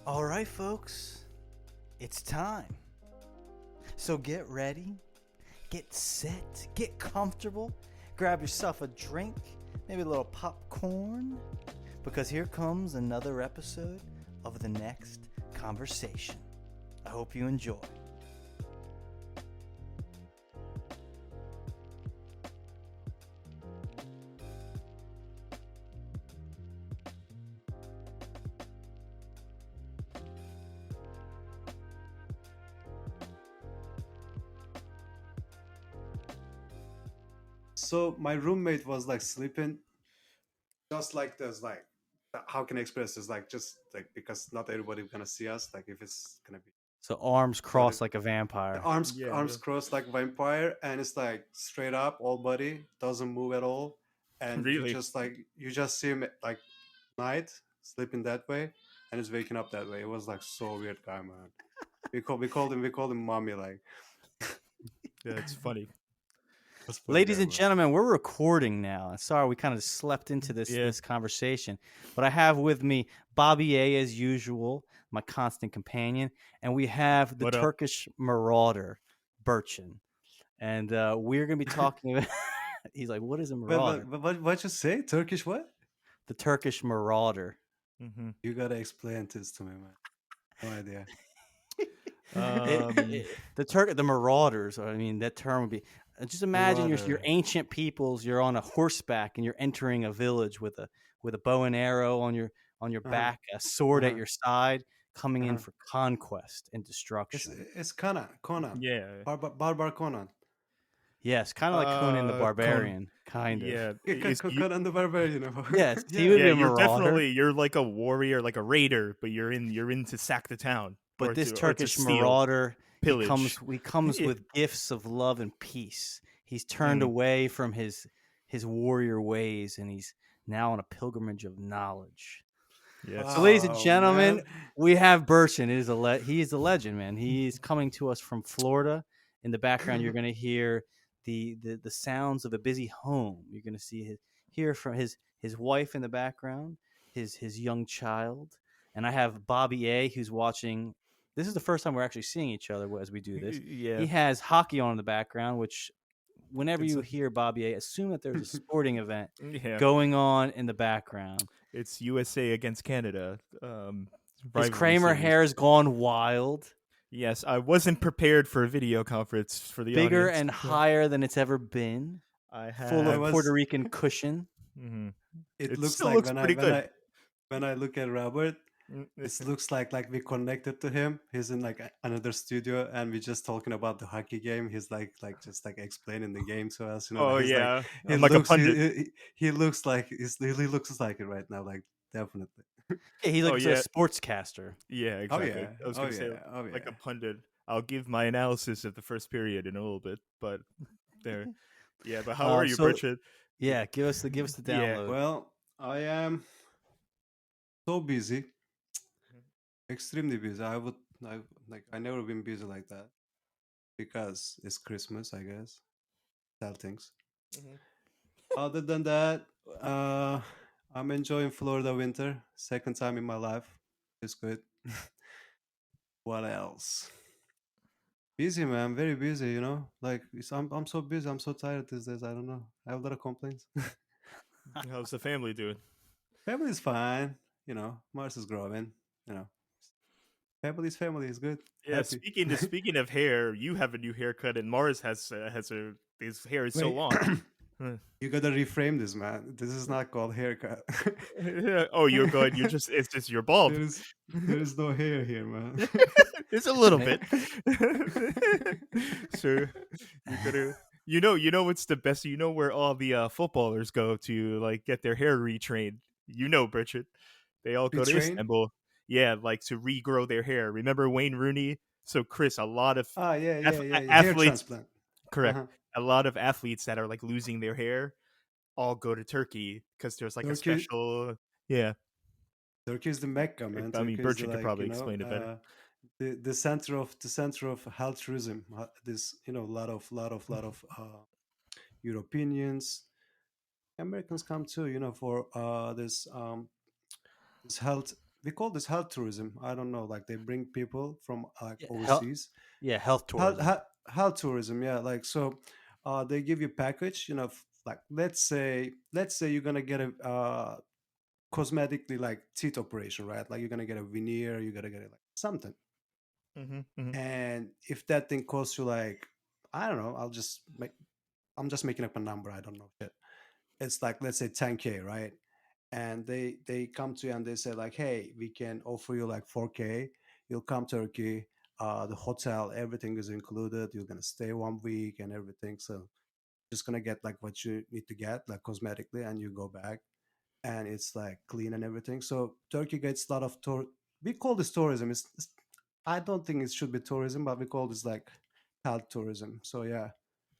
All right, folks, it's time. So get ready, get set, get comfortable, grab yourself a drink, maybe a little popcorn, because here comes another episode of The Next Conversation. I hope you enjoy. So my roommate was like sleeping just like this, like how can I express this? Like just like because not everybody gonna see us, like if it's gonna be So arms what if crossed like a the vampire. arms crossed like vampire and it's like straight up all body, doesn't move at all. And Really? you just see him at, like night sleeping that way and he's waking up that way. It was like so weird guy, man. We called him mommy, like That's funny. that's funny Ladies guy, and man. gentlemen, we're recording now. Sorry, we kind of slept into Yeah. this conversation, but I have with me Bobby A as usual, my constant companion, and we have the What up? Turkish marauder, Burcin, and we're going to be talking about. He's like, "What is a marauder?" What you say? Turkish what? The Turkish marauder. hmm You gotta explain this to me, man. No idea. The marauders. I mean, that term would be. Just imagine your Marauder. ancient peoples. You're on a horseback and you're entering a village with a bow and arrow on your Uh-huh. back, a sword at Uh-huh. your side, coming in Uh-huh. for conquest and It's destruction. it's Conan. Yeah. Barbar Conan. Yes, kind of like Conan the Con. Barbarian, kind of. Yeah. Conan the Barbarian. Yes, he Yeah. would Yeah. be a You're marauder. you're like a warrior, like a raider, but you're in to sack the town But this or to Turkish steal, marauder, pillage. he comes Yeah. with gifts of love and peace. He's turned Mhm. away from his warrior ways, and he's now on a pilgrimage of knowledge. Yes. So, ladies and Oh gentlemen, man. we have Burcin. He is a legend, man. He's coming to us from Florida. In the background, you're going to hear the sounds of a busy home. You're going to hear from his wife in the background, his young child, and I have Bobby A, who's watching. This is the first time we're actually seeing each other as we do this. Yeah. He has hockey on in the background, which whenever It's you a, hear Bobby A, assume that there's a sporting event Yeah. going on in the background. It's USA against Canada. His Rivalry Kramer series. hair's gone wild, Yes, I wasn't prepared for a video conference for the bigger audience. and higher than it's ever been, I full have. of Puerto Rican cushion. Mhm. it It looks still like looks pretty good. when I look at Robert, it looks like we connected to him. He's in like another studio and we're just talking about the hockey game. He's like just like explaining the game to us, you know. Oh He's like yeah, he I'm like a looks pundit. he looks like he looks like it right now, like definitely. Yeah, he's Oh like a yeah, sportscaster. yeah, Oh exactly. yeah. I was Oh gonna say yeah. Oh like a yeah. pundit. I'll give my analysis of the first period in a little bit, but there, yeah. But how are you, So Richard? yeah, give us the Yeah. download. Well, I am so busy, extremely busy. I like I never been busy like that because it's Christmas, I guess. Sell things. Mhm. Other than that, uh, I'm enjoying Florida winter. Second time in my life. It's good. What else? Busy, man. Very busy. You know, like I'm so busy. I'm so tired these days. I don't know. I have a lot of complaints. How's the family doing? Family's fine. You know, Mars is growing. You know, family is good. Yeah. Happy. Speaking of hair, you have a new haircut, and Mars has a his hair is so Wait, long. Huh. you gotta reframe this, man. This is not called haircut. Oh, you're good. You're just it's just you're bald. There is no hair here, man. It's a little Ma- bit. So you gotta you know what's the best, you know where all the footballers go to like get their hair retrained. You know, Bridget. They all go to Retrain? Istanbul. Yeah, like to regrow their hair. Remember Wayne Rooney? So Chris, a lot of Ah, yeah, hair athletes, transplant. correct. Uh-huh. A lot of athletes that are like losing their hair all go to Turkey because there's like a Turkey, special yeah. Turkey is the Mecca, man. I mean, Turkey is the, Bertrand could like, probably explain it better. the center of health tourism. This, you know, lot of Europeans, Americans come too. You know, for this health we call this health tourism. I don't know, like they bring people from like Yeah, overseas. health Health, tourism. health, health tourism, yeah. Like so, they give you package. Like let's say you're gonna get a cosmetically like teeth operation, right? Like you're gonna get a veneer, you gotta get it like something. Mm-hmm. And if that thing costs you like, I don't know, I'm just making up a number. I don't know shit. It's like let's say 10K, right? And they come to you and they say like, hey, we can offer you like 4K. You'll come Turkey. The hotel, everything is included. You're gonna stay 1 week and everything. So just gonna get like what you need to get, like cosmetically, and you go back, and it's like clean and everything. So Turkey gets a lot of tour. We call this tourism. I don't think it should be tourism, but we call this like health tourism. So yeah,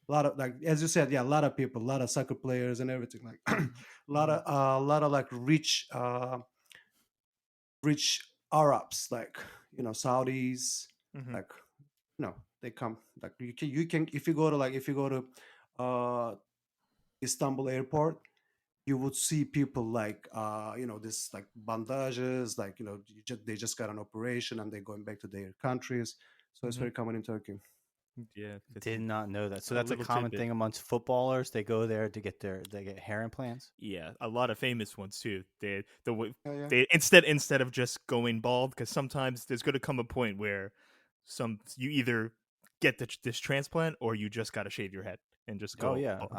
a lot of like as you said, yeah, a lot of people, a lot of soccer players and everything, like Mm-hmm. a lot of like rich Arabs, like Saudis, Mm-hmm. like they come like you can if you go to uh Istanbul airport, you would see people like this like bandages, like they just got an operation and they're going back to their countries. So it's Mm-hmm. very common in Turkey. Yeah, it's Did not know that. So a that's a little common tidbit. thing amongst footballers. They go there to get they get hair implants. Yeah, a lot of famous ones too. Yeah, yeah. They instead of just going bald, because sometimes there's going to come a point where you either get this transplant or you just got to shave your head and just Oh go yeah, bald.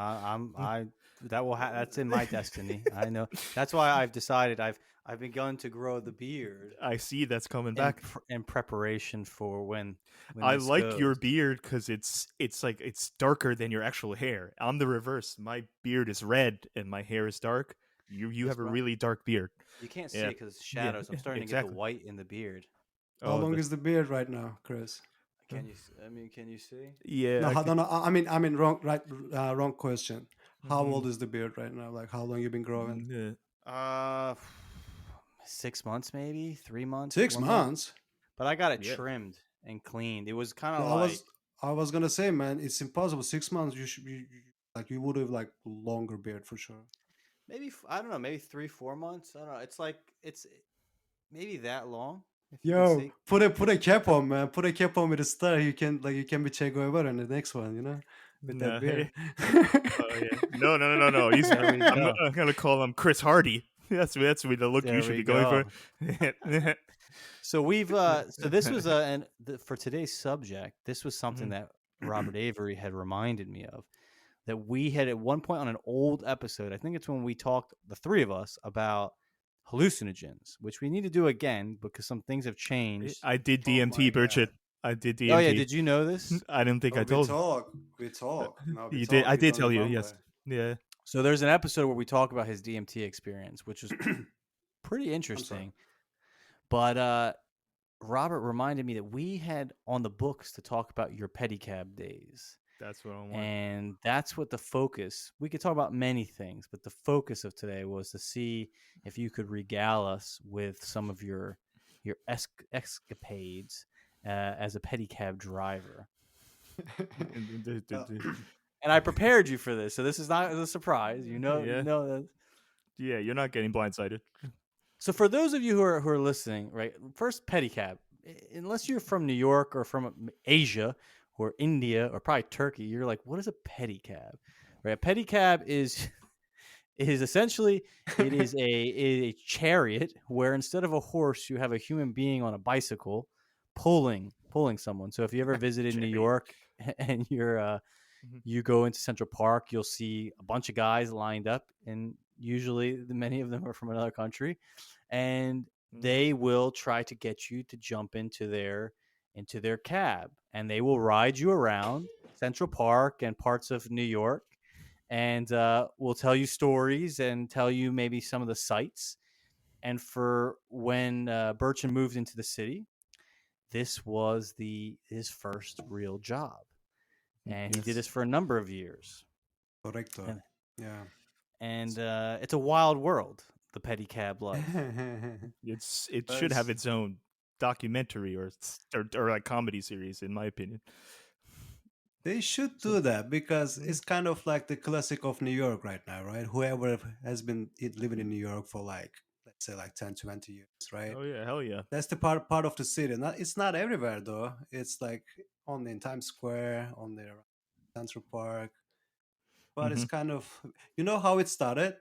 that's in my destiny. I know. That's why I've decided I've begun to grow the beard I see that's coming in back. in preparation for when I this like your goes. beard because it's like it's darker than your actual hair. I'm the reverse. My beard is red and my hair is dark. You This have a bro, really dark beard. you can't see Yeah, it because it's yeah, shadows. I'm starting to get the exactly. white in the beard. How Oh, long is the beard right now, Chris? uh, I mean, can you see? yeah. No, I could. no, no. I mean, wrong question. How Mhm. old is the beard right now? Like, how long you been growing? Yeah. Uh, 6 months maybe, 3 months, Six 1 month. months. But I got it Yeah. trimmed and cleaned. It was kind No, of I like was I was gonna say, man, it's impossible. 6 months. You should be like you would have like longer beard for sure. maybe I don't know, maybe 3 4 months. I don't know. It's like it's maybe that long if you can Yo, see. put a cap on, man. Put a cap on with a star. You can be Che Guevara in the next one, with that No. beard. Oh yeah. No. No. No. No. No. He's. There we go. I'm gonna call him Chris Hardy. That's the look you There should we be going for. go. So so this was for today's subject. This was something Mhm. that Robert Avery had reminded me of that we had at one point on an old episode. I think it's when we talked the three of us about hallucinogens, which we need to do again because some things have changed. I did Oh my DMT, god. Burchett. I did Oh yeah, DMT. did you know this? I don't think Oh, I we told. talk. We talk. No, we You did. talk. I You did don't tell you. Yes. remember. Yeah. So there's an episode where we talk about his DMT experience, which was pretty I'm sorry. interesting. But Robert reminded me that we had on the books to talk about your pedicab days. That's what I want. And that's what the focus, we could talk about many things, but the focus of today was to see if you could regale us with some of your escapades as a pedicab driver. Uh, And I prepared you for this, so this is not a surprise. You Yeah. know that. Yeah. You're not getting blindsided. So for those of you who are listening, right? First, pedicab. Unless you're from New York or from Asia or India or probably Turkey, you're like, what is a pedicab? Right? A pedicab is essentially it is a chariot where instead of a horse, you have a human being on a bicycle pulling someone. So if you ever visited New Chariot. York and Mhm. you go into Central Park, you'll see a bunch of guys lined up, and usually many of them are from another country, and Mhm. they will try to get you to jump into their cab, and they will ride you around Central Park and parts of New York, and will tell you stories and tell you maybe some of the sights. And for when Burchin moved into the city, this was his first real job, and he did yes. this for a number of years. Correcto. And, Yeah. it's a wild world, the pedicab life. It should have Guys, its own documentary or like comedy series, in my opinion. they should So. do that because Mhm. it's kind of like the classic of New York right now, right? Whoever has been living in New York for like say like 10, 20 years, right? Oh yeah, hell yeah. That's the part of the city. It's not everywhere though. It's like only in Times Square, only around Central Park. But it's Hmm. kind of, you know how it started?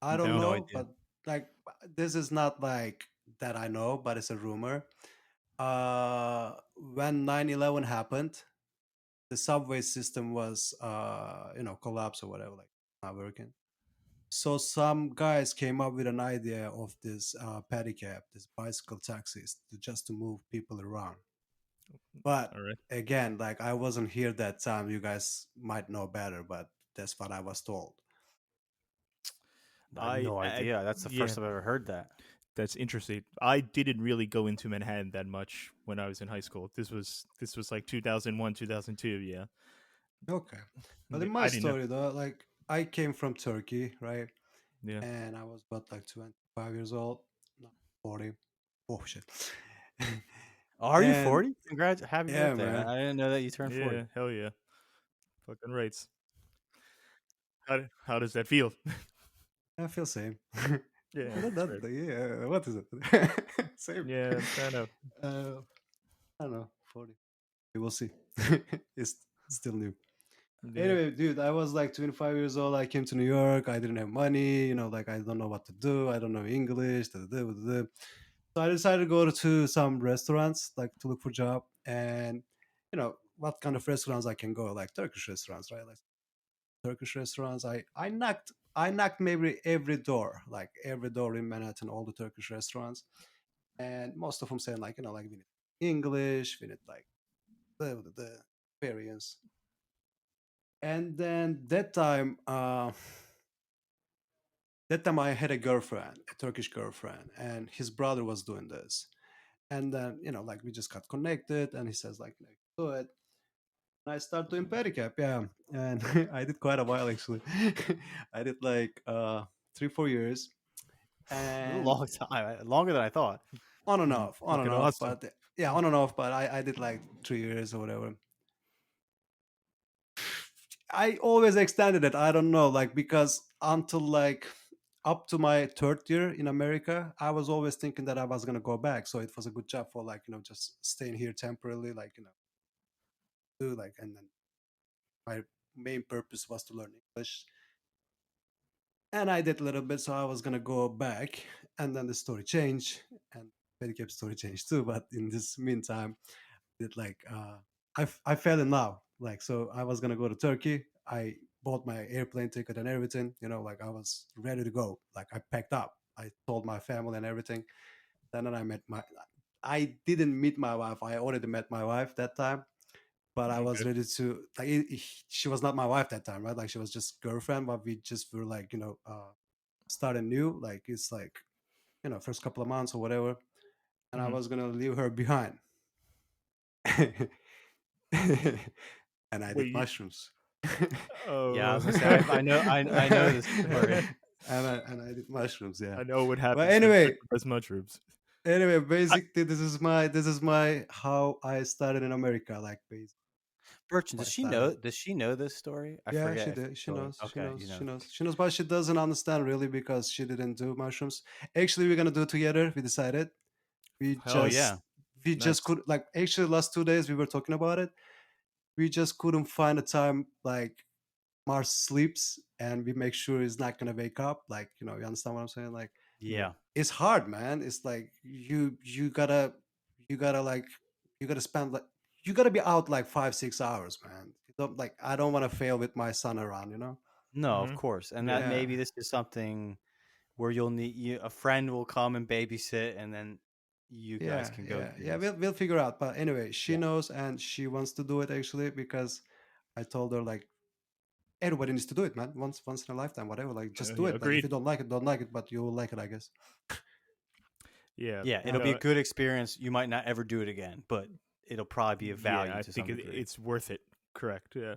I don't No. No know, idea. but like this is not like that I know, but it's a rumor. When 9/11 happened, the subway system was collapsed or whatever, like not working. So some guys came up with an idea of this pedicab, this bicycle taxis, just to move people around. But All right. again, like I wasn't here that time. You guys might know better, but that's what I was told. I have no I idea. That's the yeah, first I've ever heard that. that's interesting. I didn't really go into Manhattan that much when I was in high school. This was like 2001, 2002. Yeah. Okay. But in my I didn't know. story though, like I came from Turkey, right? Yeah. And I was about like 25 years old, not 40. Oh shit. Are you And 40? Congrats! Happy yeah, birthday! man, I didn't know that you turned 40. Yeah. Hell yeah. Fucking rights. How does that feel? I feel same. Yeah. Not That's that, right. yeah, what is it? Same. Yeah. I know. Uh, I don't know, 40. We will see. It's still new. Yeah. Anyway, dude, I was like 25 years old. I came to New York. I didn't have money. Like I don't know what to do. I don't know English. Da, da, da, da, da. So I decided to go to some restaurants, like to look for job. And what kind of restaurants I can go, like Turkish restaurants, right? Like Turkish restaurants. I knocked maybe every door, like every door in Manhattan, all the Turkish restaurants, and most of them saying like like we need English, we need like the experience. And then that time I had a girlfriend, a Turkish girlfriend, and his brother was doing this. And then like we just got connected, and he says like, do it. And I start doing pedicab, yeah, and I did quite a while actually. I did like 3-4 years, This is a and long time, longer than I thought. on and off, on and Fucking off. awesome. But yeah, on and off. But I did like 3 years or whatever. I always extended it. I don't know, like because until like up to my third year in America, I was always thinking that I was gonna go back. So it was a good job for like just staying here temporarily, like do like, and then my main purpose was to learn English, and I did a little bit. So I was gonna go back, and then the story changed, and pedicab story changed too. But in this meantime, it like I fell in love. Like so, I was gonna go to Turkey. I bought my airplane ticket and everything. Like I was ready to go. Like I packed up. I told my family and everything. Then I met my. I didn't meet my wife. I already met my wife that time, but I was Okay. ready to. Like she was not my wife that time, right? Like she was just girlfriend, but we just were like starting new. Like it's like first couple of months or whatever, and I Mhm. was gonna leave her behind. And I Wait. did mushrooms. Yeah, I Oh. was gonna say I know this story. and I did mushrooms, yeah. I know what But happens to anyway, sacrifice mushrooms. anyway, I, basically this is my how I started in America, like basically Burchin, how does I she started. know? Does she know this story? I Yeah, forget she if did. you She told her. knows. She Okay, knows. you She know. knows. She knows, but she doesn't understand really because she didn't do mushrooms. Actually, we're gonna do it together. We decided. We Oh just yeah, we just nice. could like actually last 2 days we were talking about it. We just couldn't find a time like Mars sleeps and we make sure he's not gonna wake up. Like, you understand what I'm saying? Like Yeah. yeah. it's hard, man. It's like you gotta like you gotta spend like you gotta be out like 5-6 hours, man. You don't like I don't wanna fail with my son around. No, of Hmm. course, and Yeah. that Yeah. maybe this is something where you'll need a friend will come and babysit, and then you guys Yeah, can go yeah, do yeah. this. We'll figure out. But anyway, she Yeah, knows and she wants to do it actually because I told her like everybody needs to do it, man. Once in a lifetime, whatever. Like just do Yeah. it. Like if you Agreed. don't like it, don't like it, but you will like it, I guess. Yeah. yeah. Yeah. It'll be a good experience. You might not ever do it again, but it'll probably be of Yeah. value I to think some degree. it's worth it. Correct. Yeah.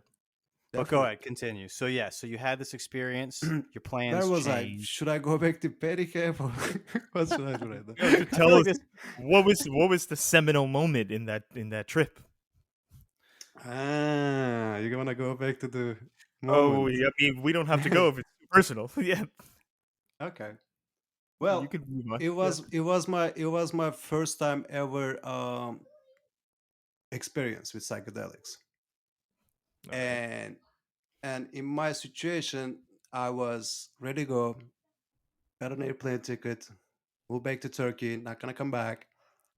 But go Definitely. ahead, continue. So yeah, so you had this experience. Your Where plans was I? changed. Should I go back to pedicab or what should I do right now? No, I feel tell like us this. what was the seminal moment in that trip? You're gonna go back to the Oh, moment. I mean, we don't have to go if it's too personal. Yeah. Okay. You Well, could move on. it was my first time ever experience with psychedelics. All right. And in my situation, I was ready to go, got an airplane ticket, move back to Turkey, not gonna come back.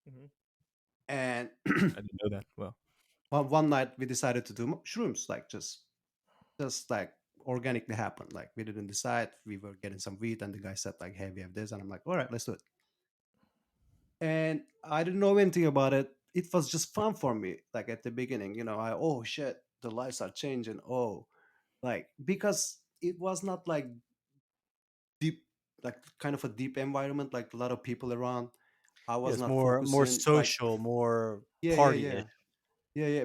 Mhm. And I didn't know that. Well, one night we decided to do shrooms, like just like organically happened. Like we didn't decide. We were getting some weed, and the guy said like, "Hey, we have this," and I'm like, "All right, let's do it." And I didn't know anything about it. It was just fun for me. Like at the beginning, oh shit, the lights are changing. Oh, like because it was not like deep, like kind of a deep environment, like a lot of people around. I Yeah, was it's not more focusing like, social, more yeah, yeah, party-ish. yeah, yeah, yeah.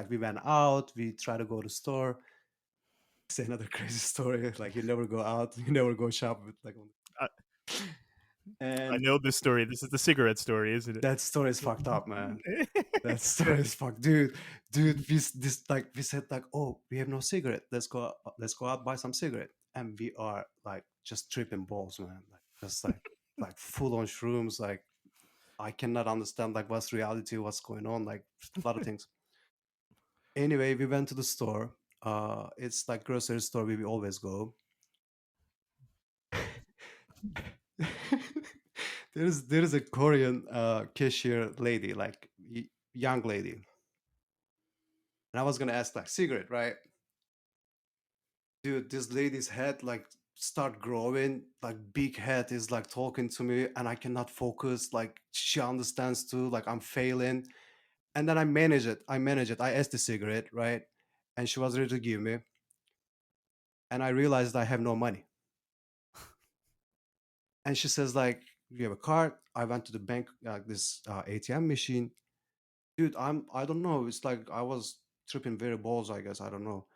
We went out. We try to go to store. Say another crazy story. Like you never go out, you never go shop with like, I, I and know this story. This is the cigarette story, isn't it? that story is fucked up, man. That story is fucked, dude. We said like, oh, we have no cigarette. Let's go out, buy some cigarette, and we are like just tripping balls, man. Like just like full on shrooms. Like I cannot understand like what's reality, what's going on, like a lot of things. Anyway, we went to the store. It's like grocery store we always go. There is a Korean cashier lady, like young lady, and I was gonna ask like cigarette, right? Dude, this lady's head like start growing, like big head is like talking to me, and I cannot focus. Like she understands too, like I'm failing, and then I manage it. I asked the cigarette, right, and she was ready to give me, and I realized I have no money, and she says like, "You have a card?" I went to the bank, this ATM machine. Dude, I don't know. It's like I was tripping very balls, I guess. I don't know.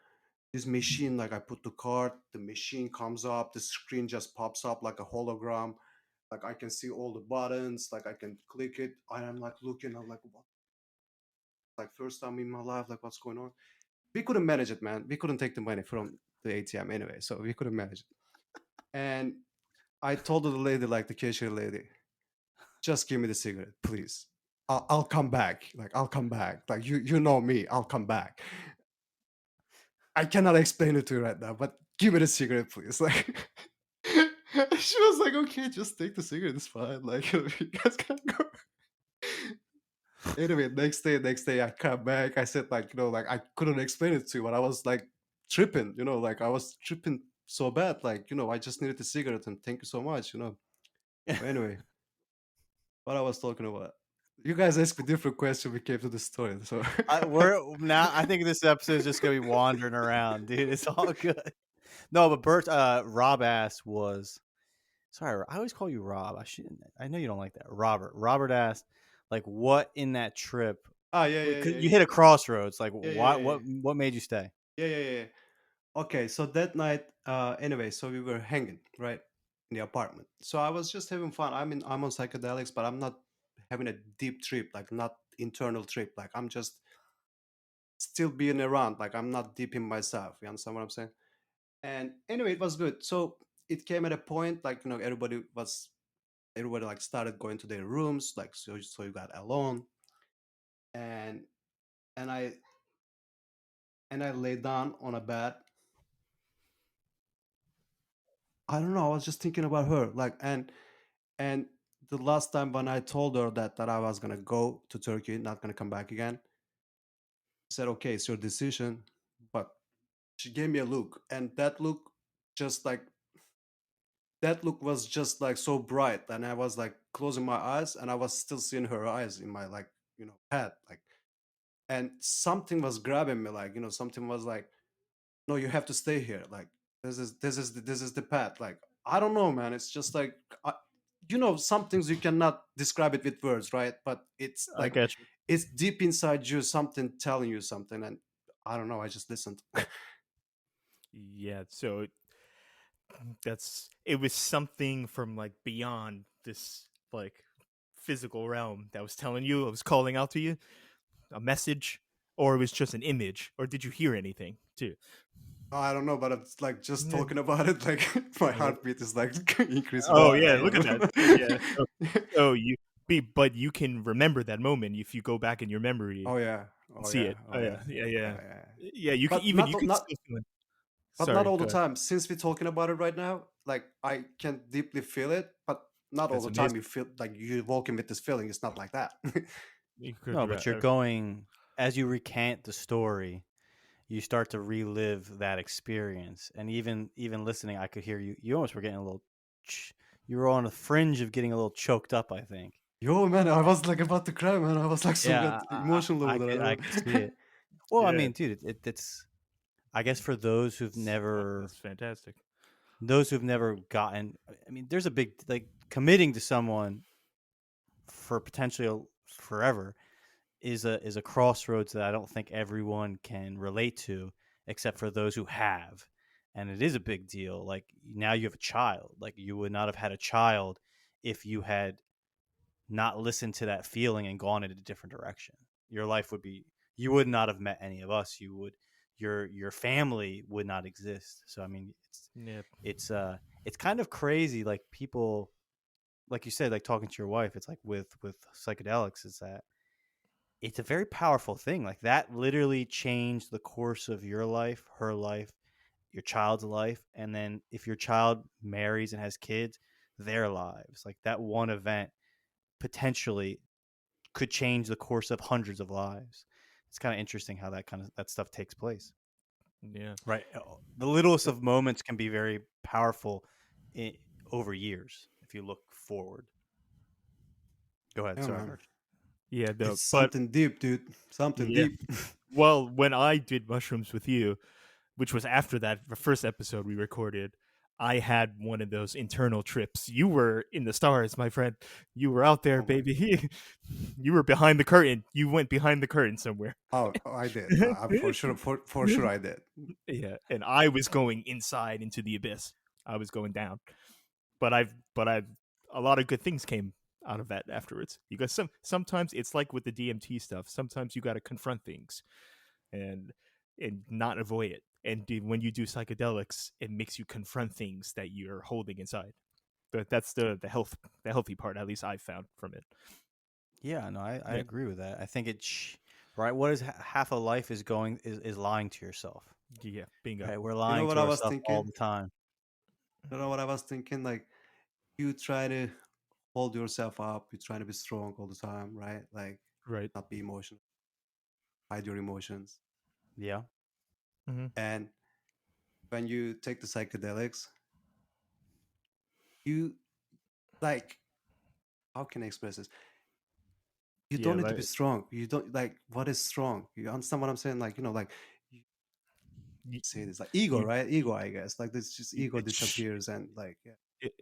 This machine, like I put the card, the machine comes up, the screen just pops up like a hologram. Like I can see all the buttons, like I can click it. And I'm like looking, I'm like, what? Like first time in my life, like what's going on? We couldn't manage it, man. We couldn't take the money from the ATM anyway, so we couldn't manage it. And I told the lady, like the cashier lady, just give me the cigarette, please. I'll come back. Like I'll come back. Like you know me, I'll come back. I cannot explain it to you right now, but give me the cigarette, please. Like she was like, okay, just take the cigarette, it's fine. Like you guys can go. Anyway, next day I come back. I said like, like I couldn't explain it to you, but I was like tripping, like I was tripping so bad. Like, I just needed the cigarette and thank you so much. But anyway, what I was talking about. You guys asked me different question. We came to the story. So I think this episode is just gonna be wandering around, dude. It's all good. No, but Rob asked was sorry. I always call you Rob. I shouldn't. I know you don't like that. Robert asked, like, what in that trip? yeah, yeah, 'Cause yeah, you yeah, hit a crossroads. Like, yeah, yeah, what? yeah, What made you stay? yeah, yeah, yeah, yeah. Okay, so that night, anyway, so we were hanging right in the apartment. So I was just having fun. I'm on psychedelics, but I'm not having a deep trip, like not internal trip. Like I'm just still being around. Like I'm not deep in myself. You understand what I'm saying? And anyway, it was good. So it came at a point, like everybody like started going to their rooms, like so you got alone, and and I and I lay down on a bed. I don't know. I was just thinking about her, like and the last time when I told her that I was gonna go to Turkey, not gonna come back again, she said, "Okay, it's your decision." But she gave me a look, and just like that look was just like so bright, and I was like closing my eyes, and I was still seeing her eyes in my like head, like, and something was grabbing me, like something was like, "No, you have to stay here. Like this is the path." Like I don't know, man. It's just like some things you cannot describe it with words, right? But it's I like get you. it's deep inside you, something telling you something, and I don't know. I just listened. Yeah. So it was something from like beyond this like physical realm that was telling you, it was calling out to you, a message, or it was just an image, or did you hear anything too? I don't know, but it's like just Yeah. talking about it, like my Yeah. heartbeat is like increasing Oh a yeah, lot. look at that. Yeah. So but you can remember that moment if you go back in your memory Oh yeah, and oh see yeah, it. oh Oh yeah, yeah, yeah, yeah, yeah, yeah. yeah. You can But even you can not still feel it. but not Sorry, all go the ahead. time. Since we're talking about it right now, like I can deeply feel it, but not all That's the time. amazing. You feel like you're walking with this feeling. It's not like that. You could, No, but you're going as you recant the story, you start to relive that experience, and even listening, I could hear you. You almost were getting a little. You were on the fringe of getting a little choked up, I think. Yo, man, I was like about to cry, man. I was like so Yeah, good, emotional over I that. could see it. Well, I yeah, mean, dude, it's. I guess for that's fantastic. those who've never gotten. I mean, there's a big like committing to someone for potentially forever is a crossroads that I don't think everyone can relate to, except for those who have. And it is a big deal. Like now you have a child. Like you would not have had a child if you had not listened to that feeling and gone in a different direction. Your life would be you would not have met any of us. You would your family would not exist. So I mean Yeah, it's kind of crazy like people like you said like talking to your wife it's like with psychedelics is that it's a very powerful thing. Like that literally changed the course of your life, her life, your child's life, and then if your child marries and has kids, their lives. Like that one event potentially could change the course of hundreds of lives. It's kind of interesting how that stuff takes place. yeah. Right. The littlest So, of moments can be very powerful over years if you look forward. Go ahead. Yeah, Sorry, man. Birch. yeah, It's but something deep, dude. Something yeah. deep. Well, when I did mushrooms with you, which was after that the first episode we recorded, I had one of those internal trips. You were in the stars, my friend. You were out there, Oh my. baby. You were behind the curtain. You went behind the curtain somewhere. Oh, I did. I'm for sure, I did. Yeah, and I was going inside into the abyss. I was going down. But I've a lot of good things came out of that afterwards. Because sometimes it's like with the DMT stuff. Sometimes you got to confront things and not avoid it. And when you do psychedelics, it makes you confront things that you're holding inside. But that's the healthy part. At least I've found from it. Yeah, no, I Yeah, agree with that. I think right. What is half of life is going is lying to yourself. yeah, bingo. Right, we're You know lying what to I was ourselves all thinking? the time. You know what I was thinking? Like you try to hold yourself up. You try to be strong all the time, right? Like Right. not be emotional, hide your emotions. Yeah, Mm-hmm. And when you take the psychedelics, you like how can I express this? You Yeah, don't need to be like strong. You don't like what is strong. You understand what I'm saying? Like like you you, say this like ego, you, right? Ego, I guess. Like this just ego it, disappears and like yeah,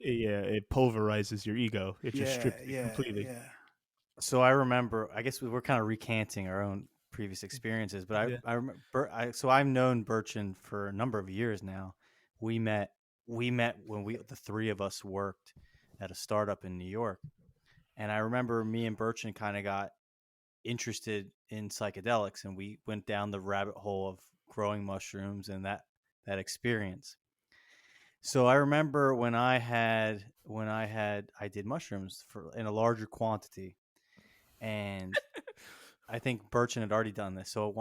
yeah, it pulverizes your ego. It just yeah, strips it yeah, completely. yeah. so I remember. I guess we were kind of recanting our own previous experiences, but Yeah. I remember. So I've known Burchin for a number of years now. We met when the three of us worked at a startup in New York, and I remember me and Burchin kind of got interested in psychedelics, and we went down the rabbit hole of growing mushrooms and that experience. So I remember I did mushrooms for in a larger quantity, and I think Burchin had already done this. So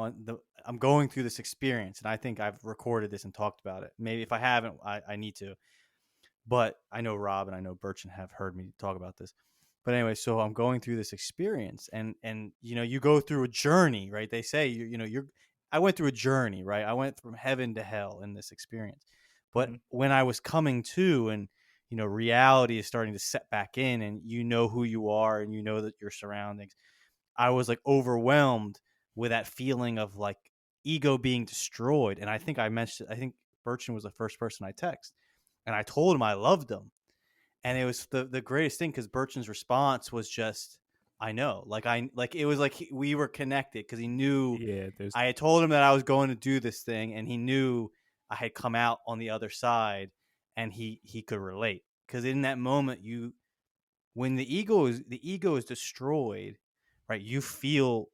I'm going through this experience, and I think I've recorded this and talked about it. Maybe if I haven't, I need to. But I know Rob and I know Burchin have heard me talk about this. But anyway, so I'm going through this experience, and you go through a journey, right? They say you're. I went through a journey, right? I went from heaven to hell in this experience. But Mm-hmm. when I was coming to, and reality is starting to set back in, and you know who you are, and you know that your surroundings. I was like overwhelmed with that feeling of like ego being destroyed. And I think I think Burchin was the first person I text, and I told him I loved him, and it was the greatest thing because Burchin's response was just, I know, like it was like we were connected because he knew Yeah, there's I had told him that I was going to do this thing, and he knew I had come out on the other side, and he could relate because in that moment when the ego is destroyed, right? You feel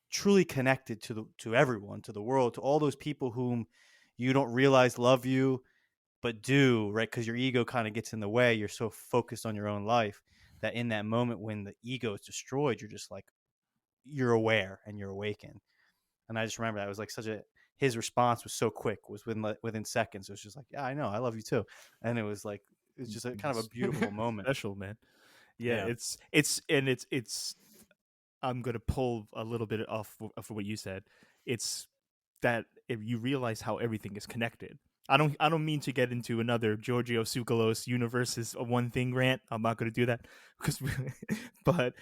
truly connected to everyone, to the world, to all those people whom you don't realize love you, but do, right? Because your ego kind of gets in the way. You're so focused on your own life that in that moment when the ego is destroyed, you're just like, you're aware and you're awakened. And I just remember that it was like his response was so quick, was within seconds. It was just like, yeah, I know, I love you too. And it was like, it's just kind of a beautiful moment. Special, man. Yeah, Yeah. it's I'm gonna pull a little bit off of what you said. It's that if you realize how everything is connected. I don't mean to get into another Giorgio Tsoukalos universe is a one thing rant. I'm not gonna do that because, but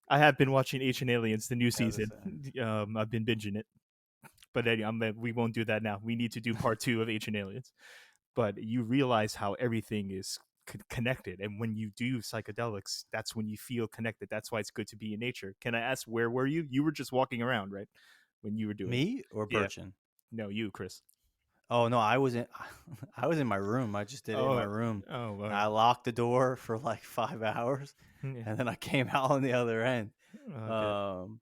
I have been watching Ancient Aliens, the new season. I've been binging it, but anyway, we won't do that now. We need to do part 2 of Ancient Aliens. But you realize how everything is connected, and when you do psychedelics, that's when you feel connected. That's why it's good to be in nature. Can I ask, where were you? You were just walking around, right, when you were doing Me or Yeah. Burcin? No, you, Chris. Oh no, I was in I was in my room. I just did it in my room. Oh, I locked the door for like 5 hours, yeah. and then I came out on the other end. Okay.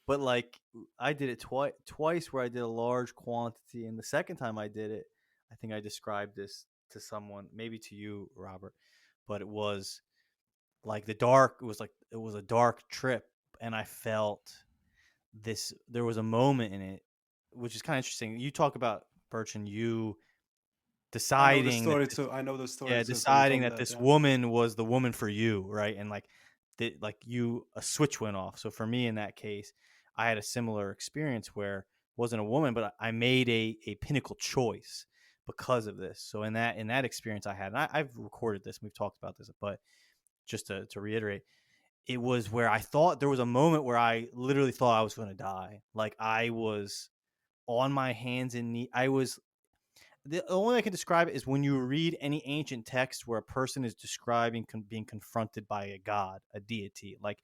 But like I did it twice where I did a large quantity, and the second time I did it, I think I described this to someone, maybe to you, Robert, but it was like it was a dark trip, and I felt this. There was a moment in it, which is kind of interesting. You talk about Birch and you I know the deciding that story this, too. I know the story yeah, too. So you deciding told me that that. this Yeah. woman was the woman for you, right? And like a switch went off. So for me in that case, I had a similar experience where it wasn't a woman, but I made a pinnacle choice because of this. So in that experience I had, and I've recorded this, and we've talked about this, but just to reiterate, it was where I thought there was a moment where I literally thought I was going to die. Like I was on my hands and knees. I was the only way I can describe it is when you read any ancient text where a person is describing being confronted by a god, a deity, like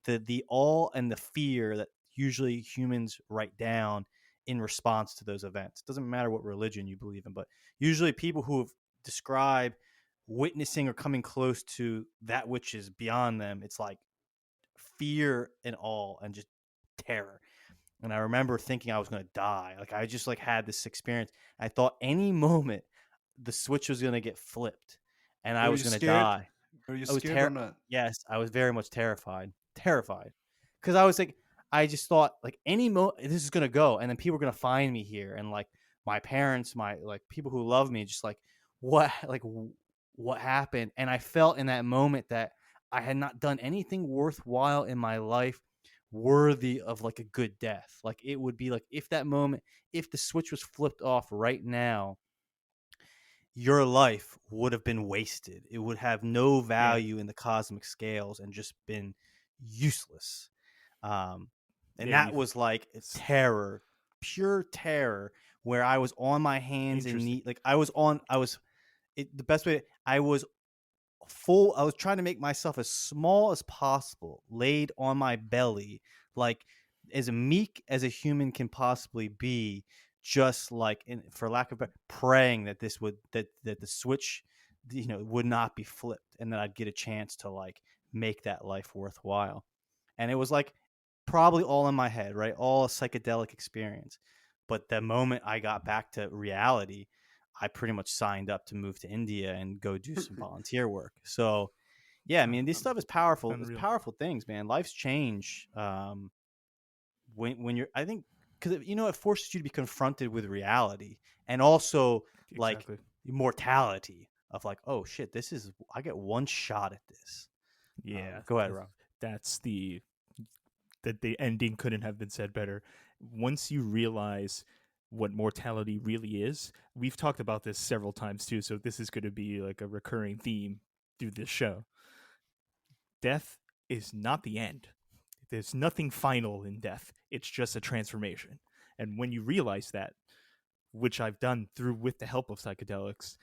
the awe and the fear that usually humans write down in response to those events. It doesn't matter what religion you believe in, but usually people who have described witnessing or coming close to that which is beyond them, it's like fear and awe and just terror. And I remember thinking I was going to die. Like I just like had this experience. I thought any moment the switch was going to get flipped and I Were was you going to scared? die. Were you I was scared or not? Yes, I was very much terrified. Cuz I was like I just thought like any this is going to go and then people are going to find me here and like my parents, my like people who love me just like what like what happened? And I felt in that moment that I had not done anything worthwhile in my life worthy of like a good death. Like it would be like if that moment, if the switch was flipped off right now, your life would have been wasted. It would have no Yeah. value in the cosmic scales and just been useless. Um, and Yeah, that was like terror, pure terror, where I was on my hands and Interesting. knees. Like the best way, I was I was trying to make myself as small as possible, laid on my belly, like as meek as a human can possibly be, just like for lack of praying that that the switch would not be flipped and that I'd get a chance to like make that life worthwhile. And it was like probably all in my head, right? All a psychedelic experience. But the moment I got back to reality, I pretty much signed up to move to India and go do some volunteer work. So, yeah, I mean, this stuff is powerful. It's Unreal. powerful things, man. Life's change when you're. I think because it forces you to be confronted with reality and also like Exactly. mortality of like, oh shit, I get one shot at this. Yeah. Go ahead, Rob. That's that the ending couldn't have been said better. Once you realize what mortality really is, we've talked about this several times too, so this is going to be like a recurring theme through this show. Death is not the end. There's nothing final in death. It's just a transformation. And when you realize that, which I've done through with the help of psychedelics,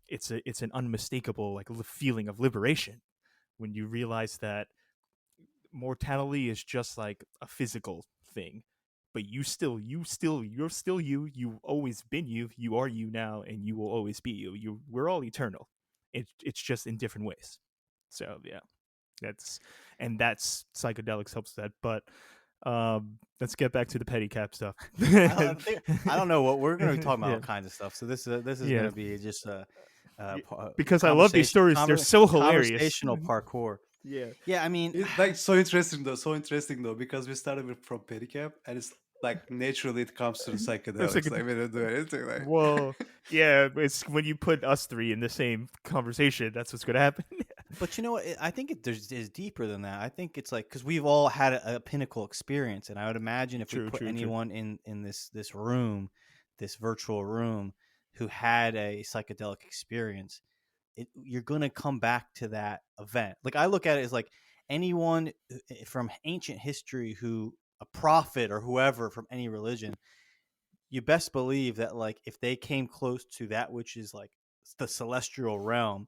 it's an unmistakable like feeling of liberation when you realize that mortality is just like a physical thing, but you're still you've always been you are you now, and you will always be we're all eternal. It's just in different ways. So yeah, that's psychedelics helps that. But Let's get back to the pedicab stuff. I don't know what we're going to be talking about. All Yeah, kinds of stuff. So this is going yeah. to be just a, Y- Because I love these stories. They're so hilarious. conversational parkour. Yeah. Yeah, I mean, It's like so interesting though, because we started from pedicab, and it's like naturally it comes to the It's like, psychedelics. Like we don't do anything. Like whoa, yeah. It's when you put us three in the same conversation, that's what's gonna happen. but you know what? I think there's is deeper than that. I think it's like because we've all had a pinnacle experience, and I would imagine if we True, put true, true. anyone in this room, this virtual room, who had a psychedelic experience, you're going to come back to that event. Like I look at it as like anyone from ancient history who a prophet or whoever from any religion, you best believe that like if they came close to that which is like the celestial realm,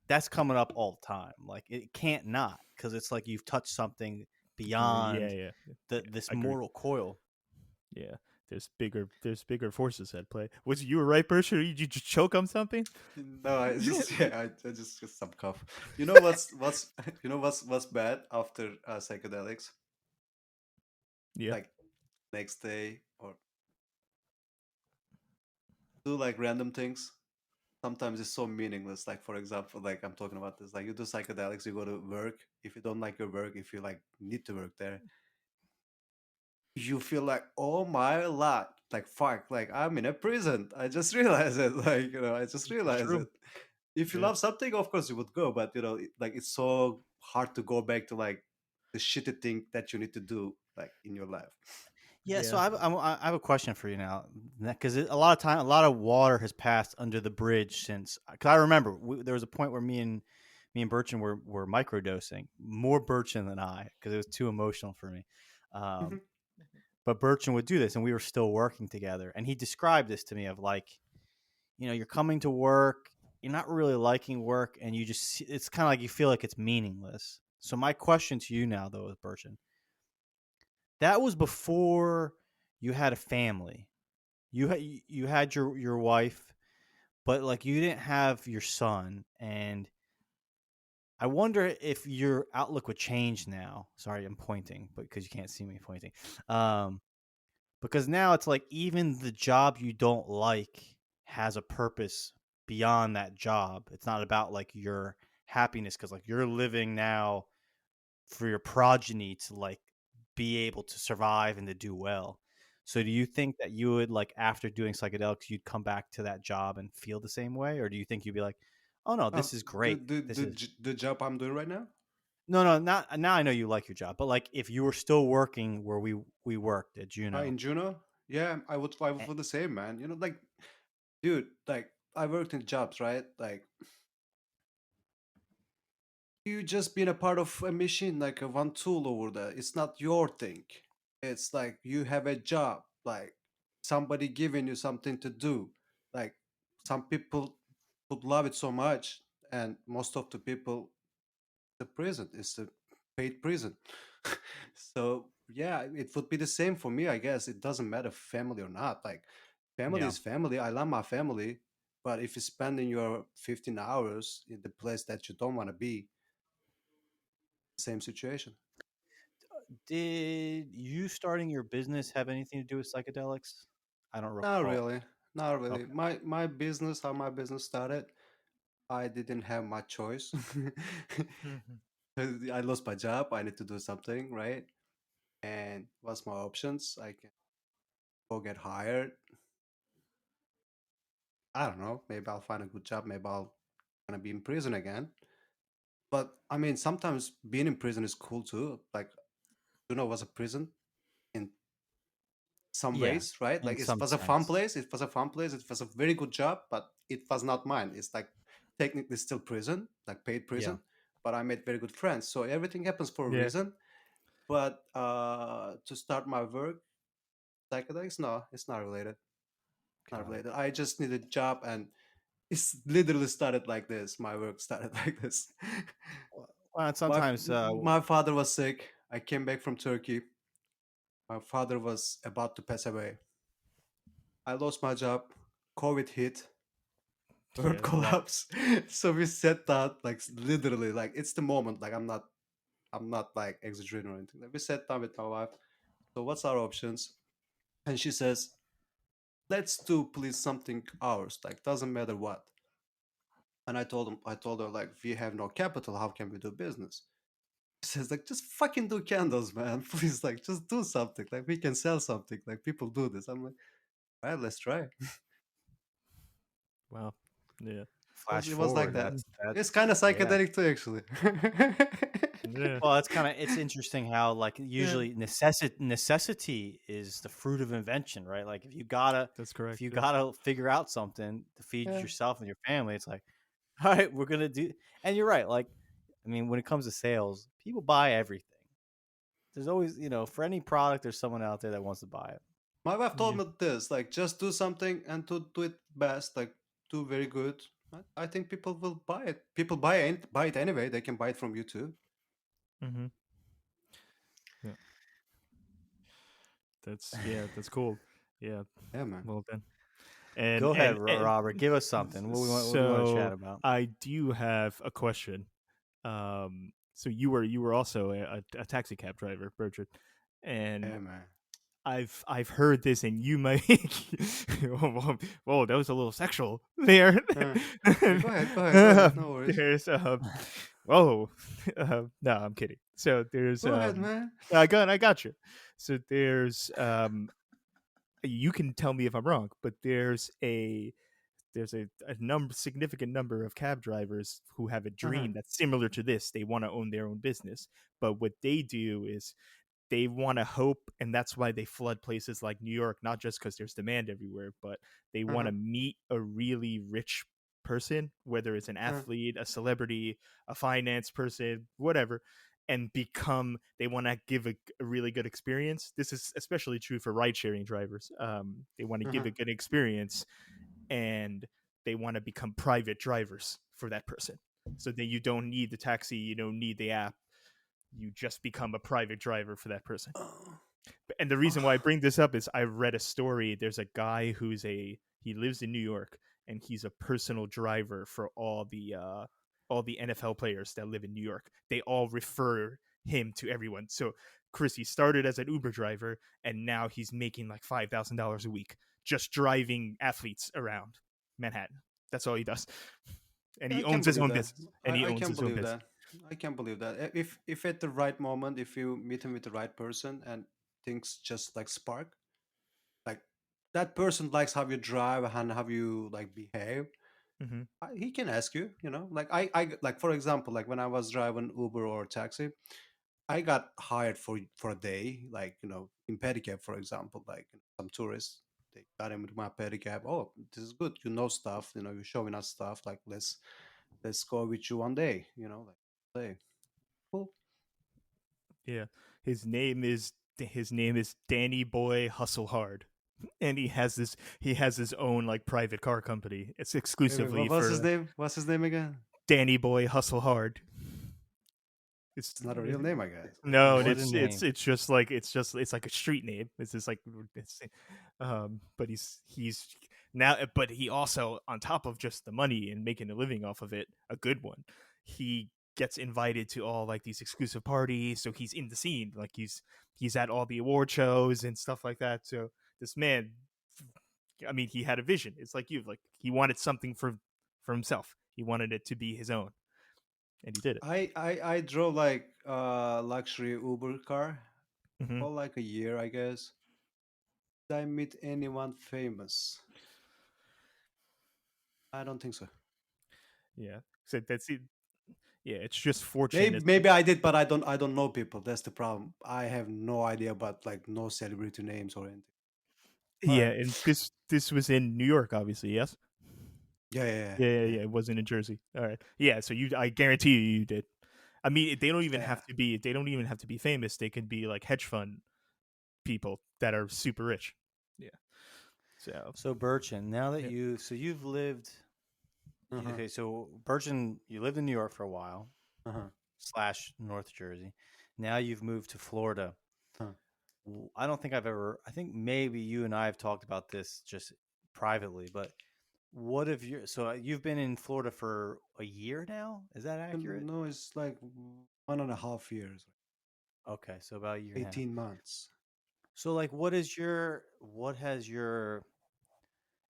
that's coming up all the time. Like it can't not, because it's like you've touched something Yeah, beyond yeah, this I agree. mortal coil. Yeah, there's bigger forces at play. Was you were right, Berkshire? Did you just choke on something? no, I just I just some cough. You know what's you know what's bad after psychedelics? Yeah. Like next day or do like random things. Sometimes it's so meaningless. Like for example, like I'm talking about this. Like you do psychedelics, you go to work. If you don't like your work, if you like need to work there, you feel like, oh my lot, like fuck, like I'm in a prison. I just realized it. Like I just It's realized true. it. If you Yeah. love something, of course you would go, but like it's so hard to go back to like the shitty thing that you need to do like in your life. Yeah, so Yeah. I have a question for you now, because a lot of time, a lot of water has passed under the bridge since. Because I remember there was a point where me and Burchin were microdosing more Burchin than I, because it was too emotional for me. Um, but Burchin would do this, and we were still working together. And he described this to me of like, you're coming to work, you're not really liking work, and it's kind of like you feel like it's meaningless. So my question to you now, though, is Burchin, that was before you had a family. You had your wife, but like you didn't have your son, and I wonder if your outlook would change now. Sorry, I'm pointing, but because you can't see me pointing. Um, because now it's like even the job you don't like has a purpose beyond that job. It's not about like your happiness, because like you're living now for your progeny to like be able to survive and to do well. So do you think that you would like after doing psychedelics you'd come back to that job and feel the same way, or do you think you'd be like, "Oh no, this is The great. This is the job I'm doing right now. no, not now I know you like your job, but like if you were still working where we worked at Juno." In Juno, yeah, I would eh, feel the same, man. Like, dude, like I worked in jobs, right? Like you just being a part of a machine, like a one tool over there. It's not your thing. It's like you have a job, like somebody giving you something to do. Like some people would love it so much, and most of the people, the prison is the paid prison. So yeah, it would be the same for me, I guess. It doesn't matter family or not. Like family Yeah. is family. I love my family, but if you're spending your 15 hours in the place that you don't want to be, same situation. Did you starting your business have anything to do with psychedelics? I don't Not recall. really. Not really. Okay. My business, how my business started, I didn't have much choice. Mhm. I lost my job. I need to do something, right? And what's my options? I can go get hired. I don't know. Maybe I'll find a good job. Maybe I'll gonna be in prison again. But I mean, sometimes being in prison is cool too. Like, was a prison in some Yeah, ways, right? in Like it some was a fun sense. place. It was a fun place. It was a very good job, but it was not mine. It's like technically still prison, like paid Yeah. prison. But I made very good friends. So everything happens for a Yeah. reason. But to start my work, psychedelics, no, it's not related. Not Got it. related. I just need a job, and it's literally started like this. My work started like this. Well, and my sometimes my father was sick. I came back from Turkey. My father was about to pass away. I lost my job. COVID hit. World Yeah. That. collapse. So we sat down, like literally, like it's the moment. Like I'm not like exaggerating or anything. Like, we sat down with my wife. So what's our options? And she says, let's do please something ours, like doesn't matter what. And I told her like, we have no capital. How can we do business? She says like, just fucking do candles, man. Please, like, just do something. Like we can sell something. Like people do this. I'm like, all right, let's try. Wow. Yeah. Flash It was like forward. that. It's That's kind of yeah. psychedelic too, actually. Yeah. Well, it's interesting how like Yeah. usually necessity is the fruit of invention, right? Like That's if correct. you Yeah. gotta figure out something to feed Yeah. yourself and your family, it's like, all right, we're gonna do. And you're right. Like, I mean, when it comes to sales, people buy everything. There's always, for any product, there's someone out there that wants to buy it. My wife told Yeah. me this, like, just do something and to do it best, like, do very good. I think people will buy it. People buy it anyway. They can buy it from you too. Mm-hmm. Yeah. That's cool. Yeah. Yeah, man. Well then. And Go ahead, and Robert. Give us something. What do you want to chat so about? I do have a question. So you were also a taxi cab driver, Bertrand, and Yeah, man. I've heard this, and you might. Whoa, that was a little sexual there. Yeah, go ahead. Go ahead. No worries. There's whoa, no, I'm kidding. So there's Go ahead, man. I got you. So there's you can tell me if I'm wrong, but there's a significant number of cab drivers who have a Uh-huh. dream that's similar to this. They want to own their own business, but what they do is they want to hope, and that's why they flood places like New York, not just because there's demand everywhere, but they want Uh-huh. to meet a really rich person, whether it's an Uh-huh. athlete, a celebrity, a finance person, whatever, and they want to give a really good experience. This is especially true for ride sharing drivers. They want to give Uh-huh. a good experience, and they want to become private drivers for that person, so that you don't need the taxi, you don't need the app, you just become a private driver for that person. Oh. And the reason why I bring this up is I read a story. There's a guy he lives in New York, and he's a personal driver for all the NFL players that live in New York. They all refer him to everyone. So Chris, he started as an Uber driver, and now he's making like $5,000 a week just driving athletes around Manhattan. That's all he does, and Yeah, he I can owns his believe own that. business. And he I owns can his own believe business. that. I can believe that. If at the right moment, if you meet him with the right person and things just like spark, like that person likes how you drive and how you like behave, Mm-hmm. he can ask you. Like I like for example, like when I was driving Uber or taxi, I got hired for a day, like in pedicab, for example, like some tourists. They got him with my pedicab. Oh, this is good. You know stuff. You're showing us stuff. Like let's go with you one day. Like day. Cool. Yeah, his name is Danny Boy Hustle Hard, and he has his own like private car company. It's Wait, exclusively what's his for name? What's his name again? Danny Boy Hustle Hard. It's It's not a real name, I guess. no, and What a it's name. it's just like it's like a street name. It's just like but he's now, but he also, on top of just the money and making a living off of it, a good one, he gets invited to all like these exclusive parties, so he's in the scene, like he's at all the award shows and stuff like that. So this man, I mean, he had a vision. It's like like he wanted something for himself. He wanted it to be his own, and he did it. I drove like luxury Uber car Hmm. for like a year, I guess. Did I meet anyone famous? I don't think so. Yeah, so that's it. Yeah, it's just Maybe fortunate. maybe I did, but I don't know people. That's the problem. I have no idea about like no celebrity names or anything. All Yeah, right. and this was in New York, obviously. Yes. Yeah, yeah, yeah, Yeah. It wasn't in Jersey. All right. Yeah. So I guarantee you did. I mean, they don't even yeah. have to be. They don't even have to be famous. They can be like hedge fund people that are super rich. Yeah. So. So Burchin, now that Yeah. you've lived, Uh-huh. okay, so Burchin, you lived in New York for a while Uh-huh. / North Jersey. Now you've moved to Florida. Uh-huh. I don't think I think maybe you and I have talked about this just privately, but what have you, so you've been in Florida for a year now? Is that accurate? No, it's like 1.5 years, Okay. So about a year and a half. 18 months. So like what has your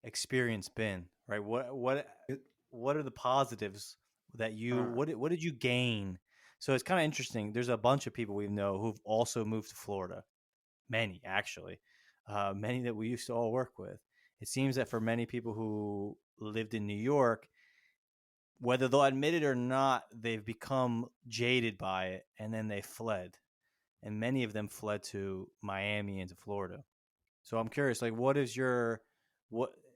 experience been, right? It, what are the positives that you uh, what did you gain? So it's kind of interesting. There's a bunch of people we know who've also moved to Florida. Many actually. Many that we used to all work with. It seems that for many people who lived in New York, whether they'll admit it or not, they've become jaded by it and then they fled. And many of them fled to Miami and to Florida. So I'm curious, like, what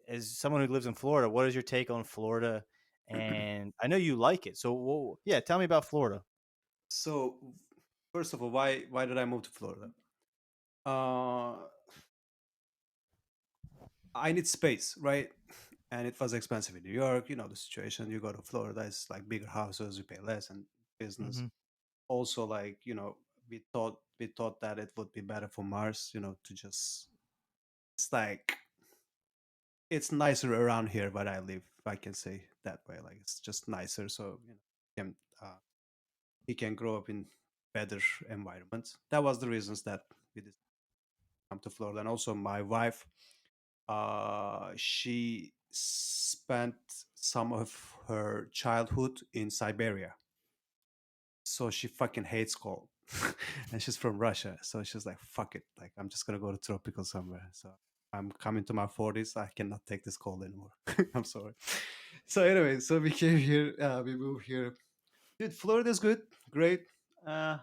as someone who lives in Florida, what is your take on Florida? And I know you like it, so yeah, tell me about Florida. so first of all, why did I move to Florida? Uh, I need space, right? And it was expensive in New York. You know the situation. You go to Florida, it's like bigger houses, you pay less, and business. Mm-hmm. Also, like we thought that it would be better for Mars. To just it's like it's nicer around here where I live. If I can say that way, like it's just nicer. So can uh, he can grow up in better environments. That was the reasons that we decided to come to Florida. And also my wife, she spent some of her childhood in Siberia, so she fucking hates cold. And she's from Russia, so she's like, fuck it, like I'm just gonna go to tropical somewhere. So I'm coming to my 40s, I cannot take this cold anymore. I'm sorry. So anyway, so we came here, we moved here. Dude, Florida's good, great. uh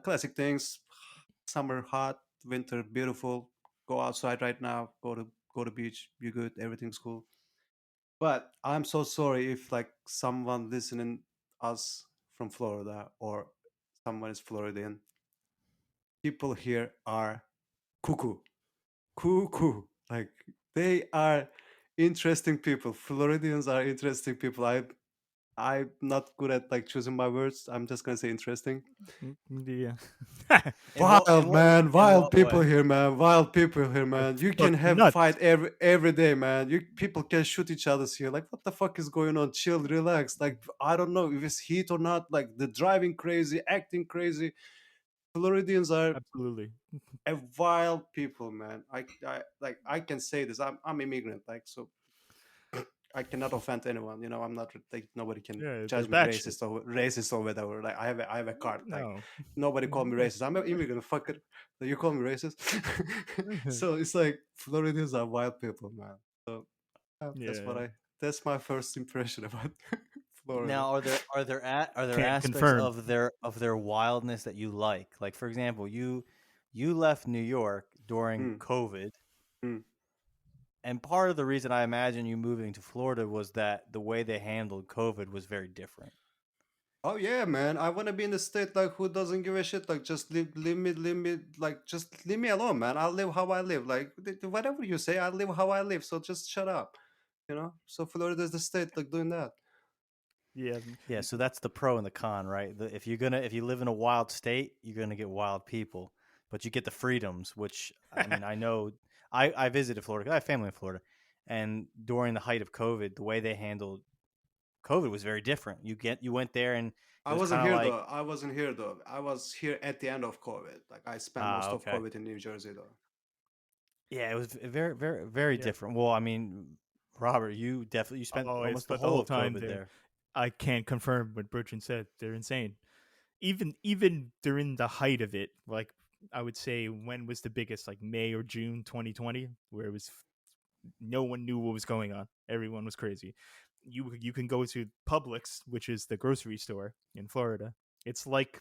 Classic things. Summer hot, winter beautiful. Go outside right now, go to beach, you're good, everything's cool. But I'm so sorry if like someone listening us from Florida or someone is Floridian. People here are cuckoo, cuckoo. Like they are interesting people. Floridians are interesting people. I'm not good at like choosing my words. I'm just gonna say interesting. Yeah. Wild man, In wild what people way? here, man. Wild people here, They're man. You can fucking have fight nuts. every day, man. You people can shoot each other here. Like, what the fuck is going on? Chill, relax. Like, I don't know if it's heat or not. Like, the driving crazy, acting crazy. Floridians are Absolutely. a wild people, man. I can say this. I'm immigrant, like so. I cannot offend anyone. I'm not like nobody can Yeah, they're judge me batshit. racist or whatever. Like I have a card. Like No. nobody call me racist. I'm an immigrant, fucker. So you call me racist. So it's like Floridians are wild people, man. So that's Yeah. what I. That's my first impression about Florida. Now, are there Can't aspects confirm. of their wildness that you like? Like, for example, you left New York during Mm, COVID, mm. and part of the reason I imagine you moving to Florida was that the way they handled COVID was very different. Oh yeah, man. I want to be in the state like who doesn't give a shit. Like just leave me, like just leave me alone, man. I'll live how I live. Like whatever you say, I live how I live. So just shut up, So Florida's the state like doing that. Yeah. Yeah, so that's the pro and the con, right? If you live in a wild state, you're gonna get wild people, but you get the freedoms. Which I mean, I know I visited Florida. I have family in Florida, and during the height of COVID, the way they handled COVID was very different. You went there, and it I was wasn't kind of here like, though. I wasn't here though. I was here at the end of COVID. Like I spent most of okay, COVID in New Jersey though. yeah, it was very, very, very Yeah. different. Well, I mean, Robert, you spent Oh, I almost the spent the whole whole of time COVID there. there. I can't confirm what Burcin said. They're insane. Even during the height of it, like I would say, when was the biggest? Like May or June 2020, where it was no one knew what was going on. Everyone was crazy. You can go to Publix, which is the grocery store in Florida. It's like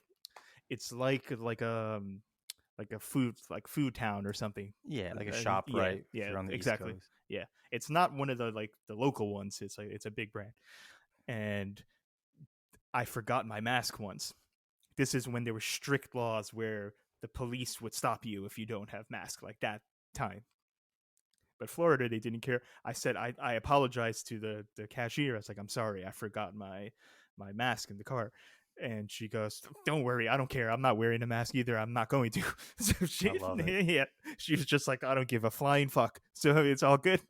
like a food town or something. Yeah, like a shop, Yeah, right? If yeah, you're on the East exactly. Coast. Yeah, it's not one of the like the local ones. It's a big brand, and I forgot my mask once. This is when there were strict laws where the police would stop you if you don't have mask like that time. But Florida, they didn't care. I said I apologized to the cashier. I was like, I'm sorry, I forgot my mask in the car. And she goes, "Don't worry, I don't care. I'm not wearing a mask either. I'm not going to." So I love it. yeah, she was just like, "I don't give a flying fuck." So it's all good.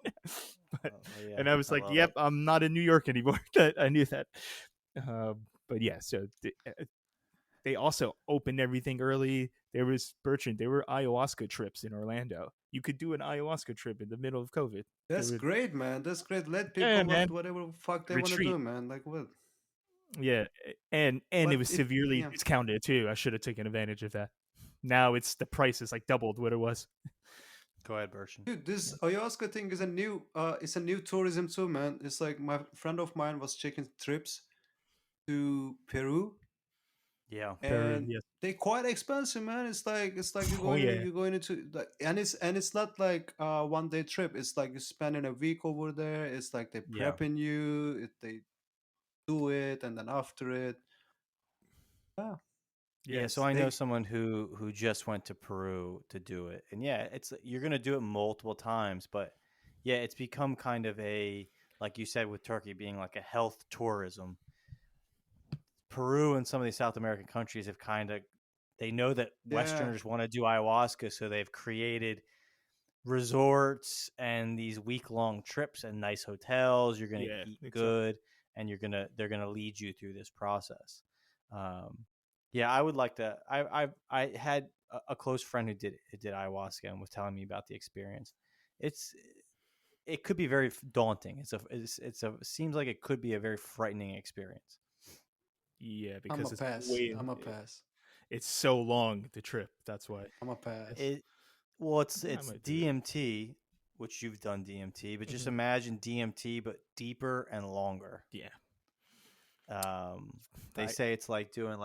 but, Oh, yeah, and I was I like, love "Yep, it. I'm not in New York anymore." I knew that. But yeah, so they also opened everything early. There was Bertrand. There were ayahuasca trips in Orlando. You could do an ayahuasca trip in the middle of COVID. That's great, man. That's great. Let Yeah, people man. whatever fuck they want to Retreat. do, man. Like what? Yeah, and it But was if severely yeah, discounted too. I should have taken advantage of that. Now it's the price is like doubled what it was. Go ahead, Bershon. dude, this ayahuasca thing is a new it's a new tourism too, man. It's like my friend of mine was checking trips to Peru, Yeah. Peru, and yes. they quite expensive, man. It's like Oh yeah, you're going into like, and it's not like a 1 day trip. It's like you're spending a week over there. It's like they Yeah. prepping you. They do it, and then after it, yeah, Yeah, so yes. I know they someone who just went to Peru to do it. And yeah, it's you're going to do it multiple times, but yeah, it's become kind of a like you said with Turkey being like a health tourism. Peru and some of these South American countries have kind of they know that yeah Westerners want to do ayahuasca, so they've created resorts and these week-long trips and nice hotels. You're going to Yeah, eat exactly. good, and they're gonna lead you through this process. Um, yeah, I would like to. I had a close friend who did ayahuasca and was telling me about the experience. It's it could be very daunting. It seems like it could be a very frightening experience. Yeah, I'm a because it's pass. way I'm a pass. it's so long the trip. That's why I'm a pass. It well, I it's might do it. DMT, which you've done DMT, but just Mhm. imagine DMT but deeper and longer. Yeah, They I, say it's like doing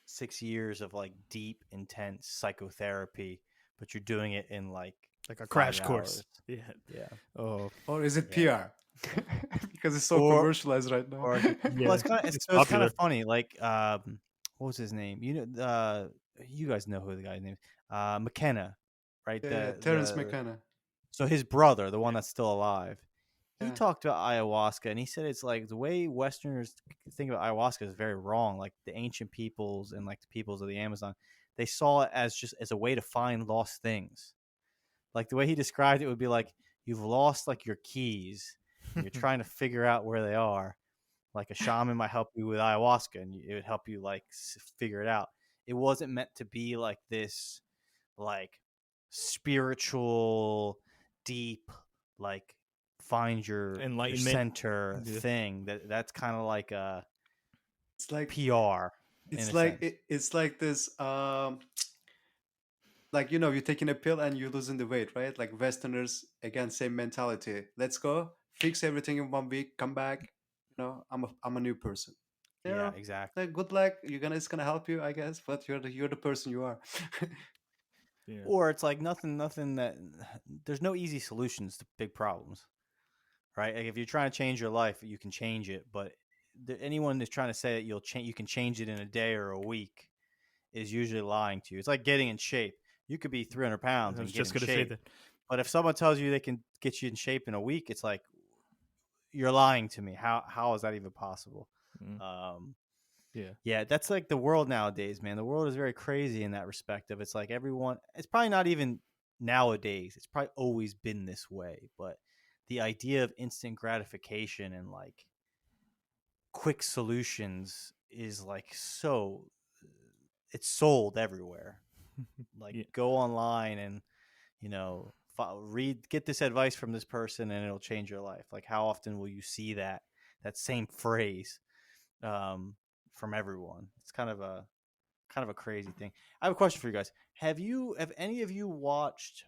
6 years of like deep, intense psychotherapy, but you're doing it in like like a 5 crash hours. course. Yeah. Yeah, Oh, Or is it yeah. PR? Because it's so Or commercialized right now. or yeah. well, it's kind of It's it's kind popular. of funny. Like, what was his name? You guys know who the guy's name is. McKenna, right? Yeah, yeah, Terrence The McKenna. so his brother, the one that's still alive, he Yeah, talked about ayahuasca, and he said it's like the way Westerners think about ayahuasca is very wrong. Like the ancient peoples and like the peoples of the Amazon, they saw it as just as a way to find lost things. Like the way he described it would be like you've lost like your keys, and you're trying to figure out where they are. Like a shaman might help you with ayahuasca, and it would help you like figure it out. It wasn't meant to be like this, like spiritual, deep, like find your Enlightenment. center Yeah. thing. That's kind of like a it's like PR in it's a like sense. it's like this like you're taking a pill and you're losing the weight, right? Like Westerners again, same mentality. Let's go fix everything in 1 week, come back. I'm a new person. Yeah, exactly. Like good luck. It's gonna help you, I guess. But you're the person you are. Yeah. Or it's like nothing that there's no easy solutions to big problems, right? Like if you're trying to change your life, you can change it, but anyone that's trying to say that you can change it in a day or a week is usually lying to you. It's like getting in shape. You could be 300 pounds I and was get just in gonna say shape, that. but if someone tells you they can get you in shape in a week, it's like you're lying to me. How is that even possible? Mm, Um, yeah. yeah, that's like the world nowadays, man. The world is very crazy in that respect. Of it's like everyone. It's probably not even nowadays. It's probably always been this way. But the idea of instant gratification and like quick solutions is like so. It's sold everywhere. Like Yeah. go online and get this advice from this person and it'll change your life. Like how often will you see that same phrase from everyone? It's kind of a crazy thing. I have a question for you guys. Have any of you watched?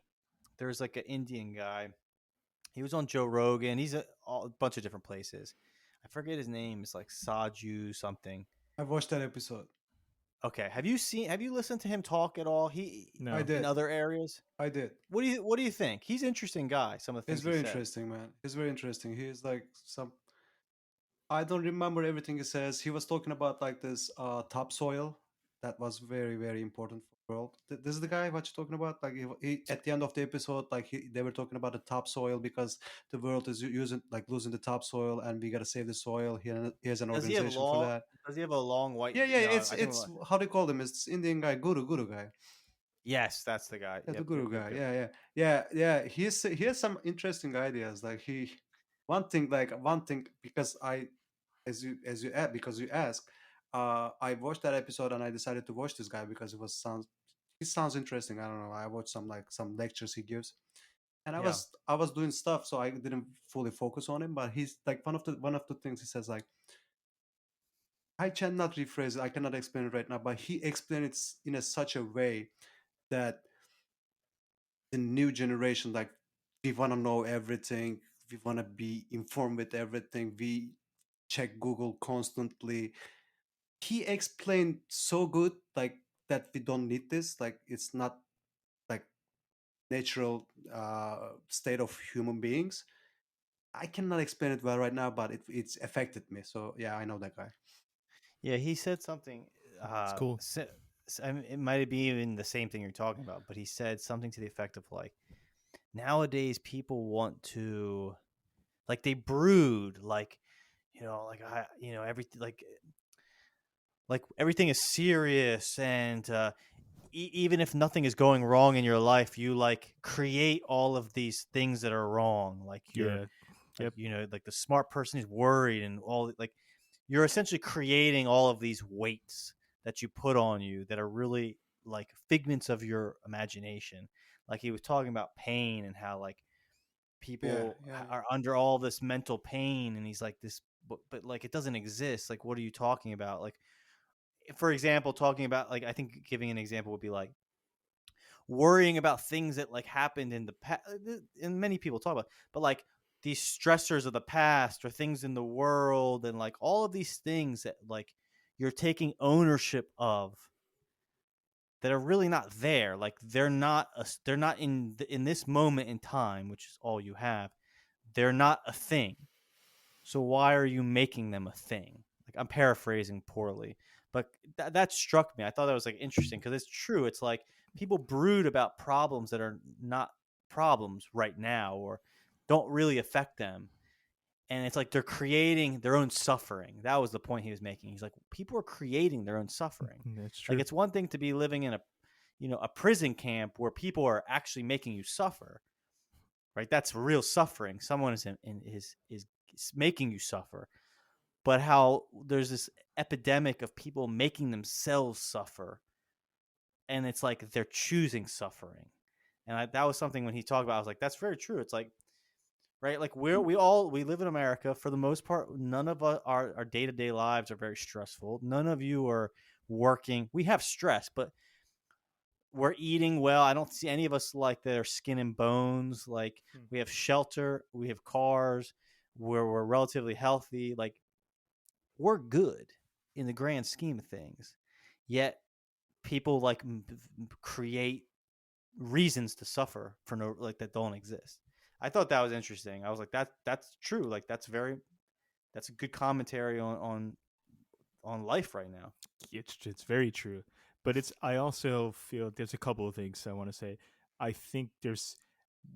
There's like an Indian guy. He was on Joe Rogan. He's a bunch of different places. I forget his name. It's like Saju something. I've watched that episode. Okay. Have you listened to him talk at all? He I No. in did. other areas. I did. What do you think? He's an interesting guy. Some of the It's things he very said. interesting, man. It's very interesting. He is like some. I don't remember everything he says. He was talking about like this topsoil that was very very important for the world. This is the guy what you're talking about. Like at the end of the episode, like they were talking about the topsoil because the world is using like losing the topsoil, and we gotta save the soil. He has an Does he have organization for long? that. Does he have a long white? Yeah, yeah. No, It's I think. it's how they call him. It's Indian guy, guru guy. Yes, that's the guy. Yeah, the Yep, yep, guru yep, guy. yep. Yeah, yeah, yeah, yeah. He has some interesting ideas. Like one thing because because you ask, I watched that episode and I decided to watch this guy because he sounds interesting. I don't know. I watched some lectures he gives, and Yeah. I was doing stuff, so I didn't fully focus on him. But he's like one of the things he says, like, I cannot rephrase it. I cannot explain it right now, but he explained it in such a way that the new generation, like, we want to know everything, we want to be informed with everything, we check Google constantly. He explained so good, like, that we don't need this, like, it's not like natural state of human beings. I cannot explain it well right now, but it's affected me. So yeah, I know that guy. Yeah, he said something. It's cool. I mean, it might be even the same thing you're talking about, but he said something to the effect of like, nowadays people want to, like, they brood, like, like everything, like everything is serious, and even if nothing is going wrong in your life, you like create all of these things that are wrong. Like you're Yeah. like Yep. like the smart person is worried, and all, like, you're essentially creating all of these weights that you put on you that are really like figments of your imagination. Like he was talking about pain and how like Yeah, people yeah, are under all this mental pain, and he's like this, but like it doesn't exist. Like, what are you talking about? Like, for example, talking about, like, I think giving an example would be like worrying about things that like happened in the past, and many people talk about, but like these stressors of the past or things in the world, and like all of these things that like you're taking ownership of, that are really not there. Like they're not in this moment in time, which is all you have. They're not a thing. So why are you making them a thing? Like, I'm paraphrasing poorly, but that struck me. I thought that was like interesting because it's true. It's like people brood about problems that are not problems right now or don't really affect them. And it's like they're creating their own suffering. That was the point he was making. He's like, people are creating their own suffering. That's Like, true. it's one thing to be living in a prison camp where people are actually making you suffer, right? That's real suffering. Someone is making you suffer. But how there's this epidemic of people making themselves suffer, and it's like they're choosing suffering. And that was something when he talked about, I was like, that's very true. It's like, right, like we live in America for the most part. None of our day-to-day lives are very stressful. None of you are working. We have stress, but we're eating well. I don't see any of us like that are skin and bones. Like, we have shelter, we have cars, we're relatively healthy. Like, we're good in the grand scheme of things. Yet people like create reasons to suffer for no, like, that don't exist. I thought that was interesting. I was like, that's true. Like, that's a good commentary on life right now. It's very true, but it's I also feel there's a couple of things I want to say. I think there's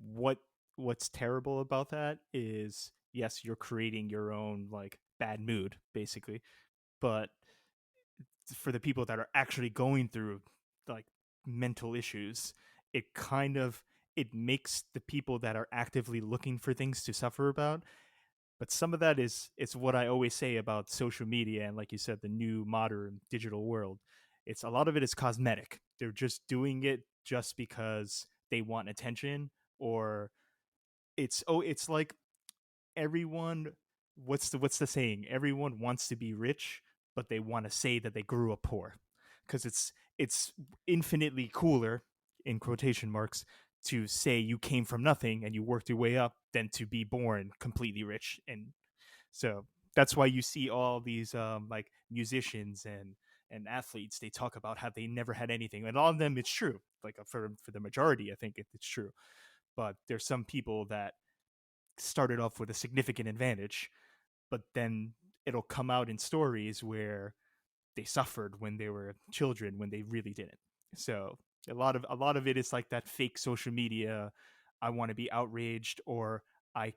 what what's terrible about that is, yes, you're creating your own like bad mood basically, but for the people that are actually going through like mental issues, it kind of it makes the people that are actively looking for things to suffer about. But some of that is it's what I always say about social media and, like you said, the new modern digital world. It's a lot of it is cosmetic. They're just doing it just because they want attention, or it's like everyone what's the saying? Everyone wants to be rich, but they want to say that they grew up poor, because it's infinitely cooler, in quotation marks, to say you came from nothing and you worked your way up than to be born completely rich. And so that's why you see all these like musicians and athletes, they talk about how they never had anything, and all of them it's true. Like for the majority, I think it's true. But there's some people that started off with a significant advantage, but then it'll come out in stories where they suffered when they were children when they really didn't. So a lot of it is like that fake social media. I want to be outraged, or I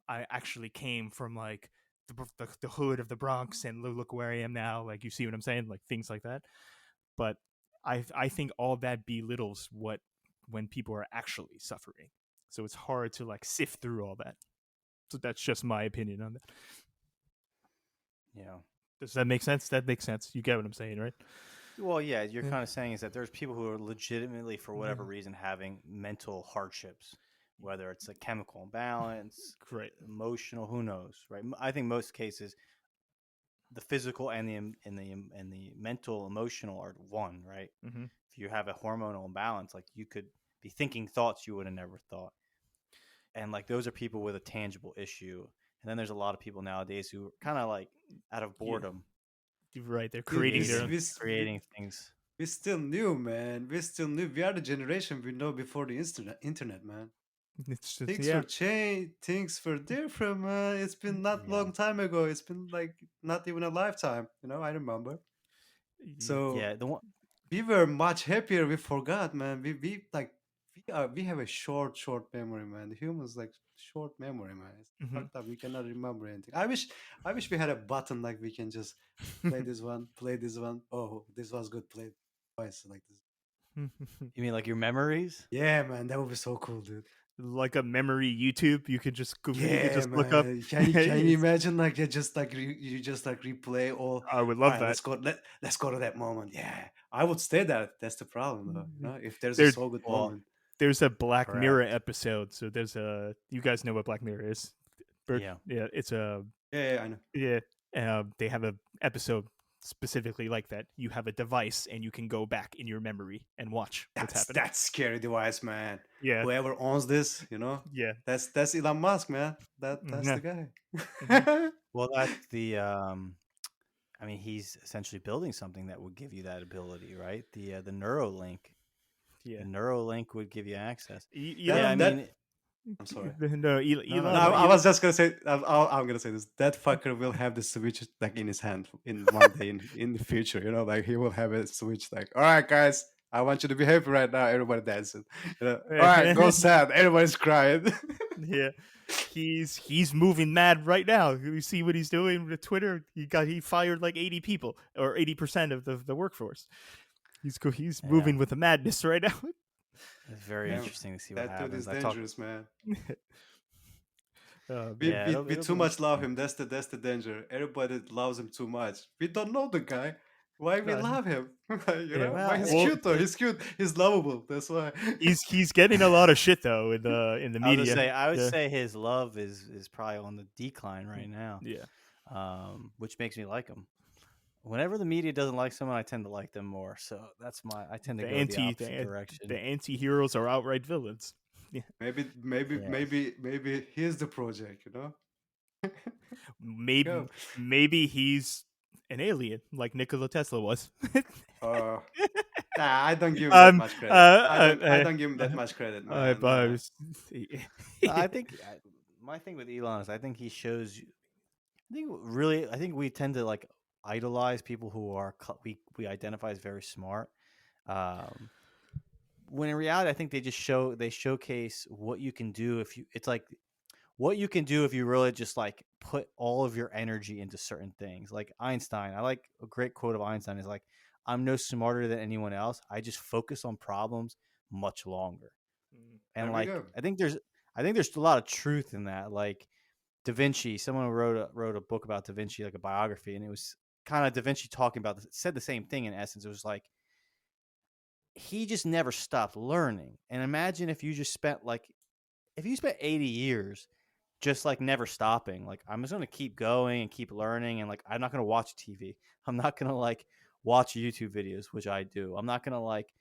actually came from like the hood of the Bronx and look where I am now. Like, you see what I'm saying? Like things like that. But I think all that belittles what when people are actually suffering. So it's hard to like sift through all that. So that's just my opinion on that. Yeah. Does that make sense? That makes sense. You get what I'm saying, right? Well, yeah, you're Yeah. kind of saying is that there's people who are legitimately, for whatever Yeah. reason, having mental hardships, whether it's a chemical imbalance, Right. emotional, who knows, right? I think most cases, the physical and the mental, emotional are one, right? Mm-hmm. If you have a hormonal imbalance, like you could be thinking thoughts you would have never thought, and like those are people with a tangible issue. And then there's a lot of people nowadays who are kind of like out of Yeah. boredom You're right. They're Dude, creating their own. creating things. we still new, man. We still new. We are the generation we know before the internet, man. It's just Things yeah. were changed. Things were different, man. It's been not Yeah. long time ago. It's been like not even a lifetime. I remember. So Yeah, the one. we were much happier. We forgot, man. We have a short memory, man. The humans like short memory, man. It's Mhm. fucked up. We cannot remember anything. I wish we had a button like we can just play this one, play this one. Oh, this was good. Play twice like this. You mean like your memories? Yeah, man, that would be so cool, dude. Like a memory YouTube, you could just you could Yeah, just look up. man. Can you imagine like you just like you just like replay all? I would All love right, that. let's go to that moment. Yeah, I would stay there. That's the problem, though. If there's a There, so good Well, moment. there's a Black Mirror correct. episode. So there's a you guys know what Black Mirror is? Yeah. Yeah, it's a Yeah, I know. yeah. They have a episode specifically like that. You have a device and you can go back in your memory and watch what's happening. That's scary device, man. Yeah, Whoever owns this, yeah, that's Elon Musk, man. That's yeah. the guy. Mhm. Well, that's the. I mean, he's essentially building something that would give you that ability, right? The Neuralink. Yeah. The Neuralink would give you access. Yeah, I Elon, mean, I'm sorry. no, no, No, Elon, go I ahead. was just gonna say. I'm gonna say this. That fucker will have the switch like in his hand in one day in the future. Like he will have a switch. Like, all right, guys, I want you to be happy right now. Everybody dancing. All right, go sad. Everybody's crying. yeah, he's moving mad right now. You see what he's doing with Twitter? He fired like 80 people or 80% of the workforce. He's Yeah, moving with the madness right now. it's very Yeah, interesting to see what that dude is happens. I talk. dangerous, man. Man. We, Yeah, we, we it'll too be much love interesting. him. That's the danger. Everybody loves him too much. We don't know the guy. Why we Uh, love him? yeah. Why Well, he's Well, cute though. He's cute. He's lovable. That's why. he's getting a lot of shit though in the I was gonna media. say, I would Yeah. say his love is probably on the decline right now, Yeah. which makes me like him. Whenever the media doesn't like someone, I tend to like them more. So I tend to The go the anti opposite direction. the anti-heroes are outright villains. Yeah. maybe maybe Yeah. maybe maybe here's the project. Maybe Go. maybe he's an alien like Nikola Tesla was. Uh, nah, I don't give him that much credit. I don't give him that uh, much credit, I man. Nah. was, I think my thing with Elon is I think he shows you. I think we tend to like idolize people who are we identify as very smart. Um, when in reality, I think they showcase what you can do if you. It's like what you can do if you really just like put all of your energy into certain things. Like Einstein, I like a great quote of Einstein is like, "I'm no smarter than anyone else. I just focus on problems much longer." And There we like go. I think there's a lot of truth in that. Like Da Vinci, someone wrote a book about Da Vinci, like a biography, and it was kind of Da Vinci talking about this, said the same thing in essence. It was like he just never stopped learning. And imagine if you just spent like if you spent 80 years just like never stopping, like I'm just gonna keep going and keep learning, and like I'm not gonna watch TV. I'm not gonna like watch YouTube videos, which I do. I'm not gonna like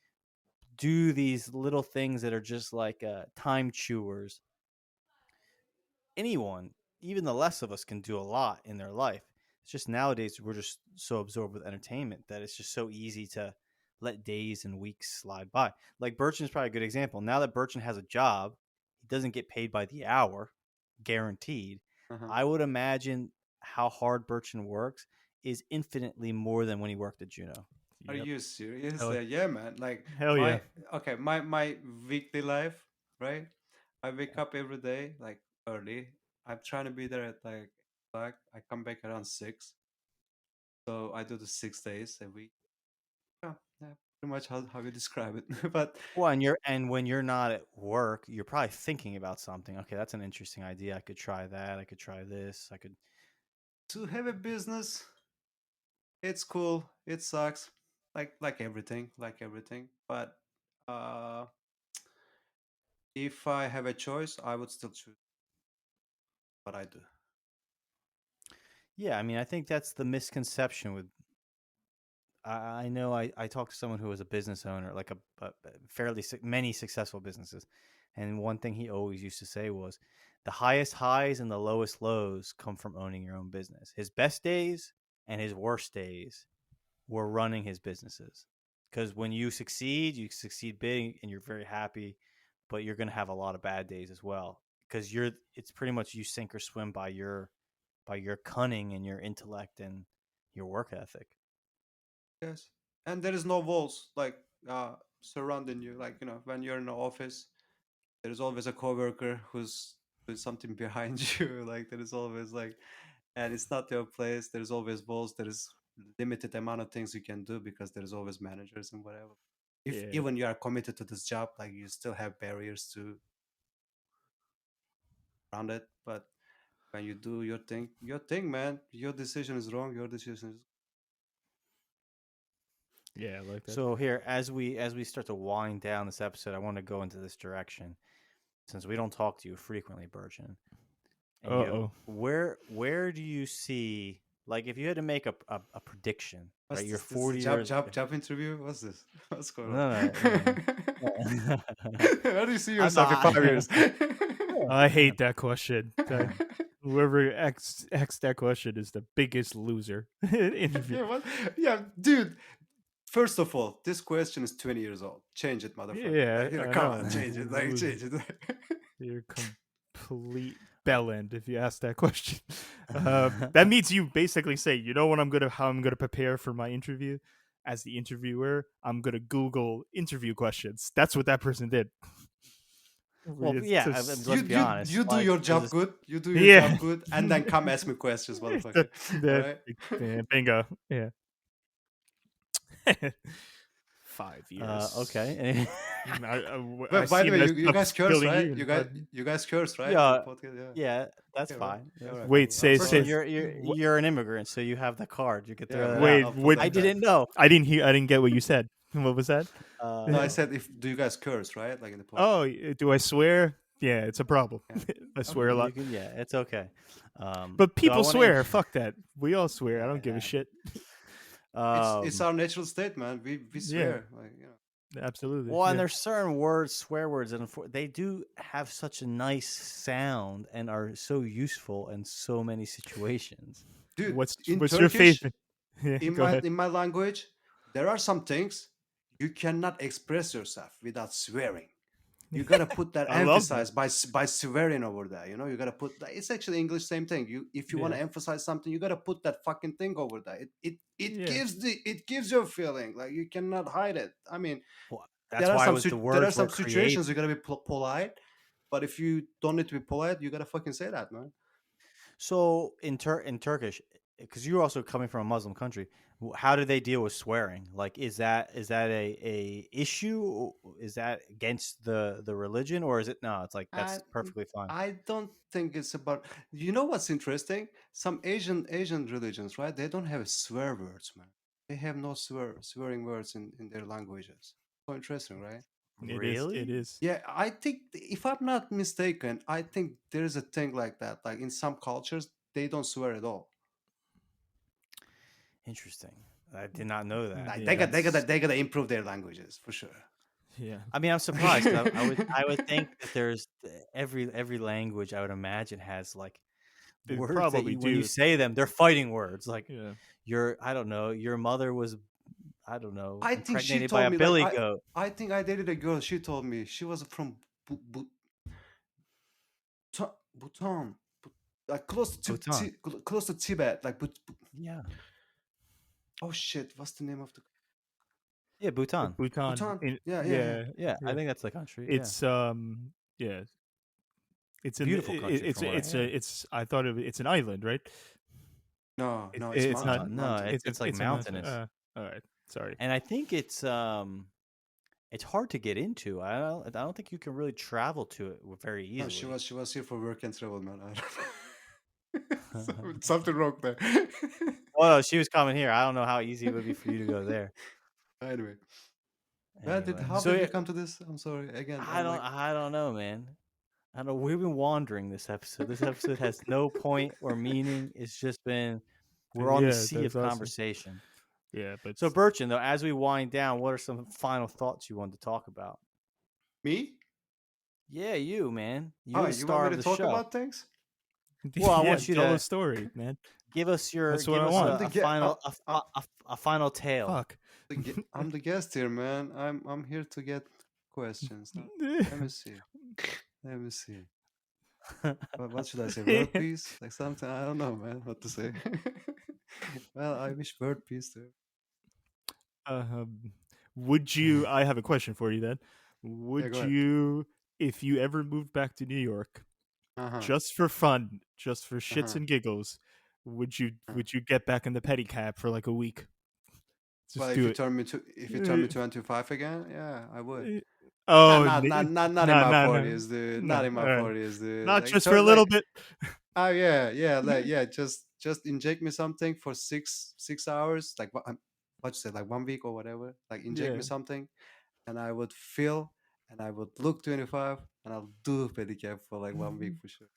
do these little things that are just like time chewers. Anyone, even the less of us, can do a lot in their life. It's just nowadays we're just so absorbed with entertainment that it's just so easy to let days and weeks slide by. Like Burcin is probably a good example. Now that Burcin has a job, he doesn't get paid by the hour, guaranteed. Uh-huh. I would imagine how hard Burcin works is infinitely more than when he worked at Juno. Are Yep. you serious? Hell, Yeah, man. Like hell yeah. my weekly life, right? I wake up every day like early. I'm trying to be there at like I come back around 6. So I do the 6 days a week. Yeah, pretty much how you describe it. But Well, and when you're not at work, you're probably thinking about something. Okay, that's an interesting idea. I could try that. I could try this. I could. to have a business, It's cool. It sucks. Like everything, like everything. But uh, if I have a choice, I would still choose what I do. Yeah, I mean, I think that's the misconception with. I know I talked to someone who was a business owner, like a fairly many successful businesses, and one thing he always used to say was, the highest highs and the lowest lows come from owning your own business. His best days and his worst days were running his businesses, because when you succeed big, and you're very happy, but you're going to have a lot of bad days as well, because it's pretty much you sink or swim by your cunning and your intellect and your work ethic. Yes. And there is no walls like surrounding you. Like, when you're in the office, there is always a coworker who's doing something behind you. Like there is always like, and it's not your place. There's always walls. There is limited amount of things you can do because there's always managers and whatever. If Yeah. even you are committed to this job, like you still have barriers to around it. But when you do your thing, man, your decision is wrong. Your decision is Yeah, I like that. So here, as we start to wind down this episode, I want to go into this direction, since we don't talk to you frequently, Burcin. And Uh-oh. where do you see, like, if you had to make a prediction, what's right? You're this? This is 40 a years. job interview. What's this? What's going on? No, no, no. Where do you see I'm yourself in not. 5 years? I hate that question. Whoever asked that question is the biggest loser. Interview. Yeah, what? Yeah, dude. First of all, this question is 20 years old. Change it, motherfucker. Yeah, Like, I come know. on, change it. Like, change it. You're complete bellend if you ask that question. That means you basically say, you know what how I'm gonna prepare for my interview. As the interviewer, I'm gonna Google interview questions. That's what that person did. Well, It's yeah. just- Let's be honest. You do like, your 'cause job it's- good. You do your Yeah. job good, and then come ask me questions, motherfucker. All right? Yeah, bingo. Yeah. 5 years. Okay. But by the way, you guys curse, killing right? you You guys curse, right? Yeah, On the podcast? Yeah. yeah, that's Okay, right. fine. Yeah, That's right. Wait, fine. say- First say- of all, You're an immigrant, so you have the card. You could Yeah, throw that Wait, out. I'll put what- that I down. didn't know. I didn't hear. I didn't get what you said. What was that? No, I said, do you guys curse, right? Like in the podcast. Oh, do I swear? Yeah, it's a problem. Yeah. I swear a lot. Yeah, it's okay. But so I people wanna swear. ans- Fuck that. We all swear. I don't give Yeah. a shit. It's our natural state, man. We swear. Like, Absolutely. Well, and yeah. there's certain words, swear words, and they do have such a nice sound and are so useful in so many situations. dude, What's in your Turkish, favorite? Yeah, in go my ahead. in my language, there are some things you cannot express yourself without swearing. You gotta put that I love emphasis by swearing over there. You gotta put that. It's actually English, same thing. If you want to Yeah. emphasize something, you gotta put that fucking thing over there. It Yeah. gives you a feeling like you cannot hide it. I mean, Well, that's why the there are words some were situations created. you gotta be polite, but if you don't need to be polite, you gotta fucking say that, man. So in Turkish, because you're also coming from a Muslim country, how do they deal with swearing? Like, is that a issue? Is that against the religion, or is it no? It's like that's perfectly fine. I don't think it's about. You know what's interesting? Some Asian religions, right? They don't have swear words, man. They have no swearing words in their languages. So interesting, right? Really? It is. Yeah, I think if I'm not mistaken, I think there's a thing like that. Like in some cultures, they don't swear at all. Interesting. I did not know that. Like, Yeah, they gotta improve their languages for sure. Yeah. I mean, I'm surprised. 'Cause I would think that there's every language, I would imagine, has like They words that probably when you do. say them, they're fighting words. Like Yeah. I don't know, your mother was, I don't know, I think she impregnated by told a me billy like goat. I think I dated a girl. She told me she was from Bhutan, like close to Bhutan. close to Tibet. Like, Yeah, oh shit, what's the name of the yeah, Bhutan. Bhutan. Bhutan? Yeah. Yeah, I think that's the country. It's yeah. It's an Beautiful country from what I hear. it's I thought it's an island, right? No, it's it's not- mountain. no, mountain. it's like a mountain. mountainous. All right. Sorry. And I think it's hard to get into. I don't think you can really travel to it very No, easily. she was here for work and travel, man. I don't know. Something wrong there. Oh no, she was coming here. I don't know how easy it would be for you to go there. Anyway, Anyway, how so did we come to this? I'm sorry. Again, I'm like, I don't know, man. I don't know. We've been wandering this episode. This episode has no point or meaning. It's just been we're on the Yeah, sea that's of awesome. conversation. Yeah, but So Burchin, though, as we wind down, what are some final thoughts you wanted to talk about? me? Yeah, you, man. You're Oh, the you want star me of to the talk show. about things? Well, I yeah, want you tell to a story, man. give us That's what I give want. us I'm a the final I'm a final tale. Fuck. I'm the guest here, man. I'm here to get questions. Let me see. Let me see. What should I say? Word peace? Like something? I don't know, man. What to say? Well, I wish word peace too. Would you? I have a question for you then. Would go ahead. you, if you ever moved back to New York, Uh-huh. just for fun, just for shits Uh-huh. and giggles, would you get back in the pedicab for like a week? Just Well, if do you it. turn me to 25 again, yeah, I would. Oh, Not in no, my no, 40s, dude. no. Not in my All right. 40s, dude. Not Like, just for a little bit. oh yeah, like yeah, just inject me something for 6 hours, like what you say, like 1 week or whatever. Like inject Yeah. me something, and I would feel, and I would look 25, and I'll do pedicab for like 1 week for sure.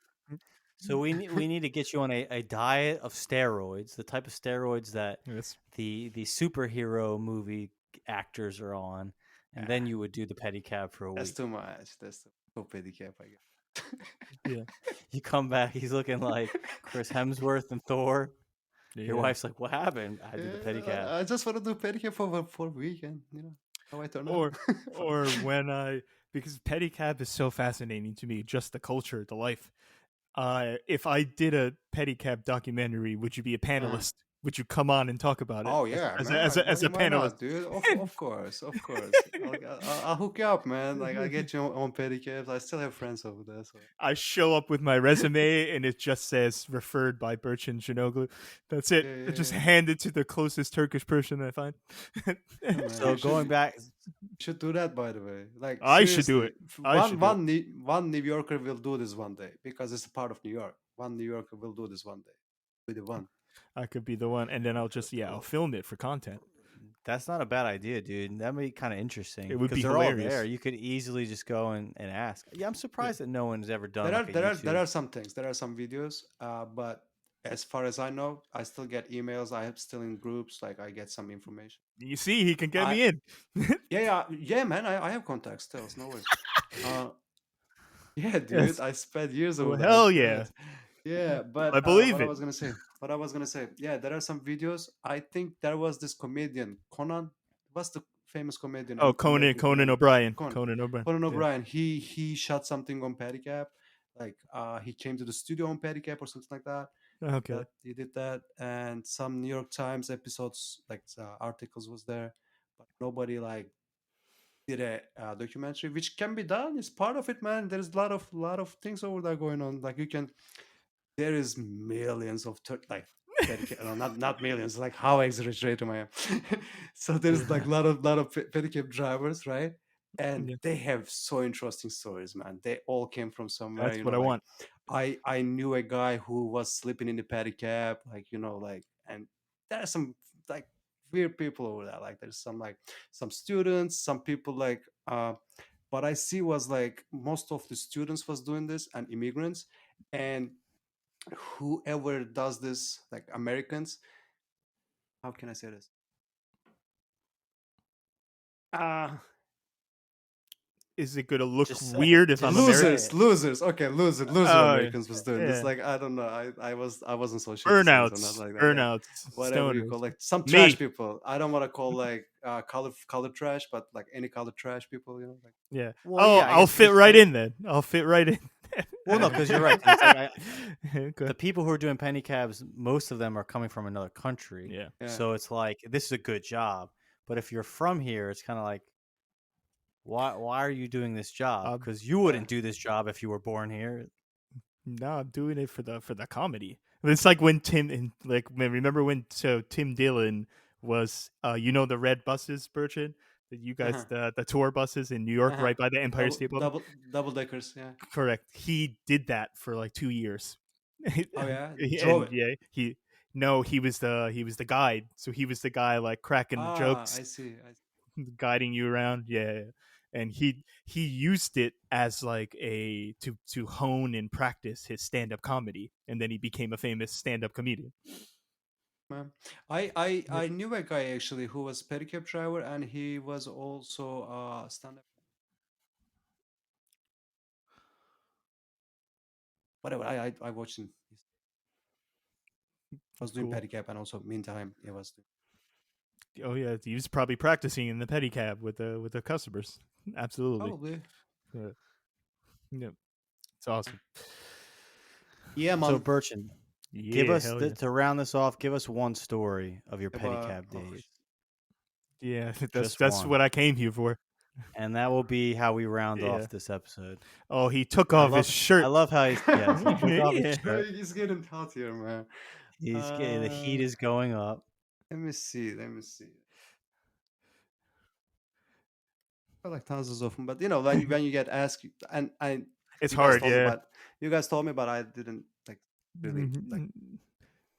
So we need to get you on a diet of steroids, the type of steroids that Yes. the superhero movie actors are on, and then you would do the pedicab for a That's week. too much. That's too for pedicab, I guess. Yeah. You come back, he's looking like Chris Hemsworth and Thor. Your Yeah. wife's like, "What happened?" I did the pedicab. I just want to do pedicab for a weekend, you know. How I turn Or out. or when because pedicab is so fascinating to me, just the culture, the life. If I did a pedicab documentary, would you be a panelist? Would you come on and talk about it? Oh yeah, as man. as a Why panelist? not, dude? Of course, of course. I'll hook you up, man. Like I get you on pedicabs. I still have friends over there. So I show up with my resume and it just says referred by Burcin Janoglu. That's it. Yeah, I just yeah. hand it to the closest Turkish person I find. Yeah, man, So you going back, should do that. By the way, like I should do it. seriously, I should do it. one New Yorker will do this one day because it's a part of New York. One New Yorker will do this one day. Be the one. I could be the one, and then I'll just I'll film it for content. that's not a bad idea, dude. That'd be kind of interesting. It would be because they're all hilarious. there. You could easily just go and ask. Yeah, I'm surprised that no one's ever done. There are like a there are YouTube. there are some things. There are some videos. But as far as I know, I still get emails. I am still in groups. Like I get some information. You see, he can get I- me in. Yeah, man. I have contacts still. It's no worries. Yeah, dude. Yes. I spent years Well, over there. hell yeah. Yeah, but I believe what I it. was gonna say. Yeah, there are some videos. I think there was this comedian Conan. What's the famous comedian? Oh, Conan O'Brien. Conan. Conan O'Brien. Conan Yeah. O'Brien. He shot something on pedicab. Like he came to the studio on pedicab or something like that. Okay. He did that, and some New York Times episodes, like articles, was there, but nobody like did a documentary, which can be done. It's part of it, man. There's a lot of things over there going on. Like you can, there is millions of no, not millions. Like how exaggerated I am. So there's like a lot of pedicab drivers, right? And Yeah. they have so interesting stories, man. They all came from somewhere. That's what I want. I knew a guy who was sleeping in the pedicab, like, and there are some like weird people over there. Like there's some students, some people like what I see was like most of the students was doing this and immigrants, and whoever does this, like Americans, how can I say this? Is it gonna look Just say weird it. if I'm Just American? lose it. Losers. Okay, loser Oh, Americans was doing this. yeah. Like I don't know. I wasn't so sure. to say this or Burnouts. not like that, yeah. Burnouts. Whatever you Stoners. call, like some Me. trash people. I don't want to call like color trash, but like any color trash people, like. Yeah. Well, Oh, yeah, I I'll guess fit you right say- in then. I'll fit right in. Well, no, because you're right. 'cause it's like Go the ahead. people who are doing pedicabs, most of them are coming from another country. Yeah. Yeah. So it's like this is a good job, but if you're from here, it's kind of like, why are you doing this job? Because you wouldn't do this job if you were born here. No, I'm doing it for the comedy. It's like when remember when Tim Dillon was the red buses, Burchin? You guys the tour buses in New York, right by the Empire State Building. Double deckers, yeah. Correct. He did that for like 2 years. Oh yeah, drove And it. yeah, he was the guide. So he was the guy like cracking the Ah, jokes, I see. guiding you around. Yeah, and he used it as like a to hone and practice his stand up comedy, and then he became a famous stand up comedian. Man. I Yeah. I knew a guy actually who was pedicab driver, and he was also stand up. Whatever. I watched him. He was doing Cool. pedicab, and also meantime he was doing. Oh yeah, he was probably practicing in the pedicab with the customers. Absolutely. Probably. Yeah, yeah, it's awesome. Yeah, So man. Burchin, give Yeah, us hell yeah. to round this off. Give us one story of your About pedicab days, Yeah, that's just that's one, what I came here for. and that will be how we round Yeah. off this episode. Oh, he took I off his love, I shirt. love how he's yes, he took off his Yeah. shirt. He's getting hot here, man. He's getting the heat is going up. Let me see. Let me see. I like thousands of them, but you know when you get asked, and It's you guys hard, told me, yeah. but you guys told me, but I didn't like really like Mhm.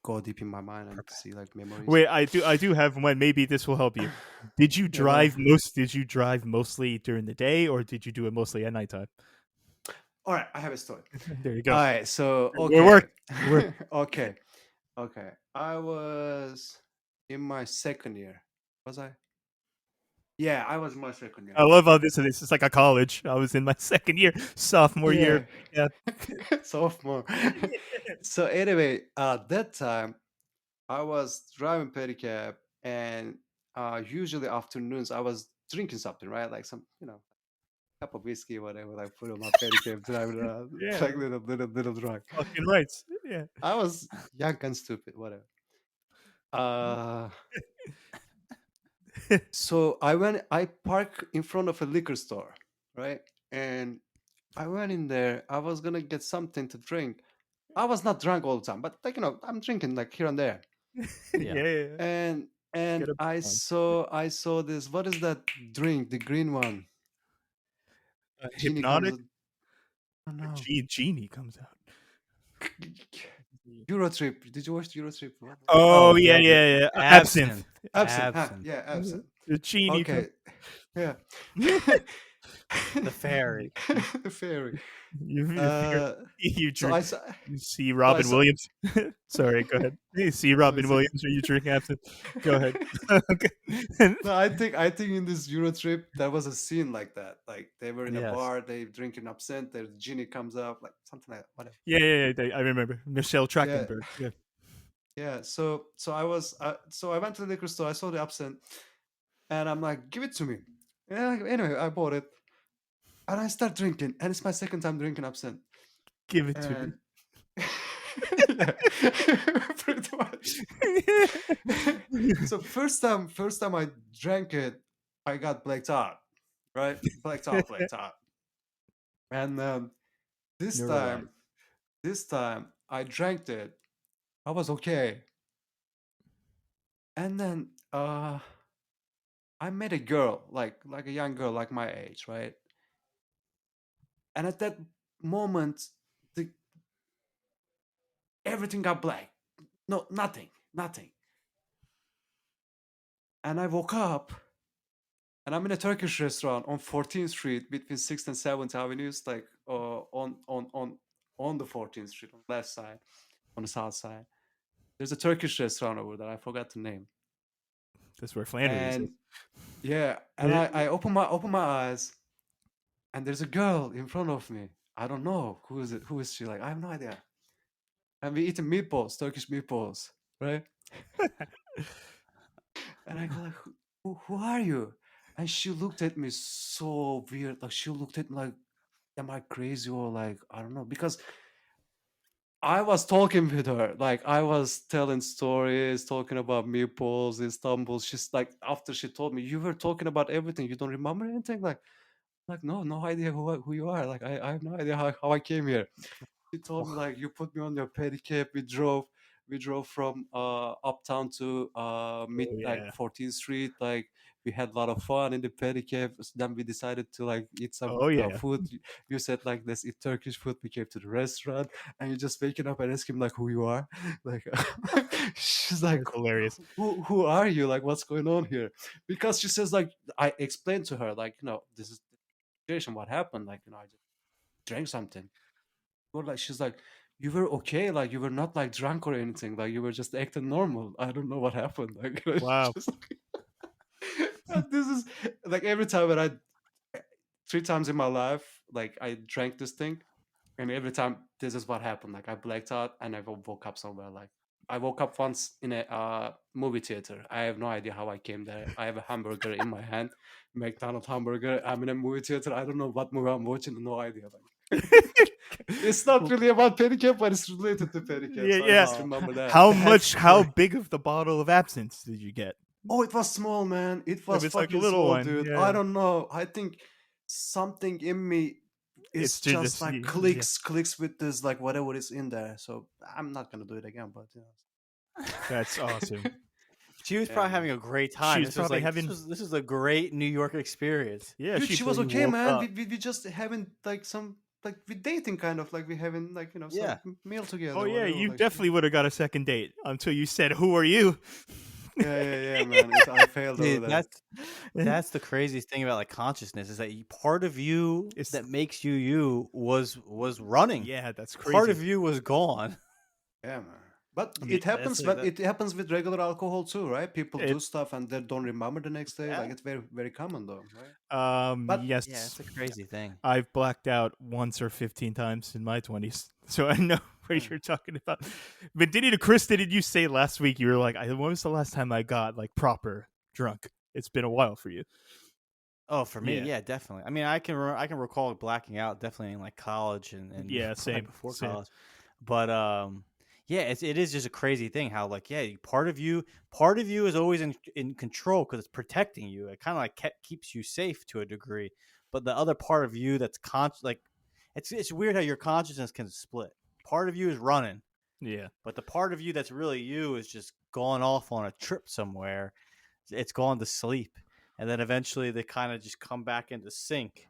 go deep in my mind and Prepare. see like memories. Wait, I do have one. Maybe this will help you. Did you Yeah, go on. Did you drive mostly during the day, or did you do it mostly at nighttime? All right, I have a story. There you All go. right, so We're okay, work. We're okay, okay. I was in my second year. Was I? Yeah, I was in my second year. I love how this is like a college. I was in my second year, sophomore Yeah, year. Yeah. sophomore. So anyway, that time I was driving pedicab, and usually afternoons I was drinking something, right? Like some, cup of whiskey, whatever. Like put on my pedicab, driving around, Yeah. like little drunk. Fucking rights. Yeah. I was young and stupid, whatever. Uh, so I parked in front of a liquor store, right? And I went in there. I was gonna get something to drink. I was not drunk all the time, but like I'm drinking like here and there. Yeah. Yeah. Yeah. And Get a one. I saw this. What is that drink? The green one. Genie comes. Hypnotic. Oh no. Genie comes out. Eurotrip. Did you watch Eurotrip? What? Oh Oh yeah, yeah, the yeah, yeah. absinthe, Absinthe. Absent. Huh? absinthe, Yeah, absent. The genie. Okay. Yeah. the fairy. The fairy. You, you So drink. I saw. You see So I Robin saw. Williams. Sorry, go ahead. You see Let me Robin see. Williams when you drink absinthe. Go ahead. Okay. No, I think in this Euro trip there was a scene like that. Like they were in a Yes. bar, they drinking absinthe, the genie comes up, like something like that. Whatever. Yeah. I remember Michelle Yeah, Trachtenberg. Yeah. yeah. So I went to the liquor store, I saw the absinthe, and I'm like, give it to me. And anyway, I bought it, and I start drinking, and it's my second time drinking absinthe. Give it to me. And yeah, pretty much. So first time I drank it, I got blacked out, right? Blacked out. And this Neuralize. time, this time I drank it. I was okay. And then I met a girl, like a young girl, like my age, right? And at that moment, the everything got black. No, nothing. And I woke up, and I'm in a Turkish restaurant on 14th Street between 6th and 7th Avenues, like on the 14th Street on the left side, on the south side. There's a Turkish restaurant over there. I forgot the name. That's where Flannery is. And yeah, and I open my eyes, and there's a girl in front of me. I don't know who is it. Who is she? Like I have no idea. And we eating meatballs, Turkish meatballs, right? And I go like, who are you? And she looked at me so weird. Like she looked at me like, am I crazy or like I don't know? Because I was talking with her, like I was telling stories, talking about meatballs, Istanbul. She's like, after she told me, you were talking about everything. You don't remember anything? Like no idea who you are. Like I have no idea how I came here. She told me like you put me on your pedicab. We drove from uptown to mid Oh like yeah. 14th Street. Like We had a lot of fun in the pedicab. Then we decided to like eat some Oh yeah. food. You said like let's eat Turkish food. We came to the restaurant, and you just waking up and asking like who you are. Like she's like, That's hilarious. who are you? Like what's going on here? Because she says like I explained to her like this is the situation. What happened? Like I just drank something. Or like she's like you were okay, like you were not like drunk or anything, like you were just acting normal. I don't know what happened. Like Wow. just, and this is like every time when I 3 times in my life, like I drank this thing, and every time this is what happened. Like I blacked out and I woke up somewhere. Like I woke up once in a movie theater. I have no idea how I came there. I have a hamburger in my hand, McDonald's hamburger. I'm in a movie theater. I don't know what movie I'm watching. No idea. Like it's not really about pedicab, but it's related to pedicab. Yeah, So I yeah. just remember that. How big of the bottle of absinthe did you get? Oh, it was small, man. It was was like a fucking little small, one, dude. yeah. I don't know. I think something in me is It's just just like yeah. clicks with this, like whatever is in there. So I'm not gonna do it again, but That's awesome. She was Yeah, probably man. having a great time. was This was probably like having- this was a great New York experience. Yeah, Dude, she was you okay, woke man. up. We just having like some like we dating kind of like we having like Yeah. some meal together. Oh yeah, whatever, you like, definitely would have got a second date until you said, "Who are you?" yeah, man. I failed over Dude, there. that's the craziest thing about like consciousness is that part of you It's- that makes you was running. Yeah, that's crazy. Part of you was gone. Yeah, man. But I mean, it happens that's when like it happens with regular alcohol too, right? People do It- stuff and they don't remember the next day. Yeah. Like it's very, very common though, right? But- yes. Yeah, it's a crazy thing. I've blacked out once or 15 times in my 20s, so I know what Hmm. you're talking about. But Chris, did you say last week you were like, when was the last time I got like proper drunk? It's been a while for you. Oh, for me, Yeah. yeah, definitely. I mean, I can recall blacking out definitely in like college and Yeah, right same, before same. college. But yeah, it is just a crazy thing how like part of you is always in control because it's protecting you. It kind of like keeps you safe to a degree. But the other part of you that's like it's weird how your consciousness can split. Part of you is running, Yeah. but the part of you that's really you is just gone off on a trip somewhere. It's gone to sleep, and then eventually they kind of just come back into sync,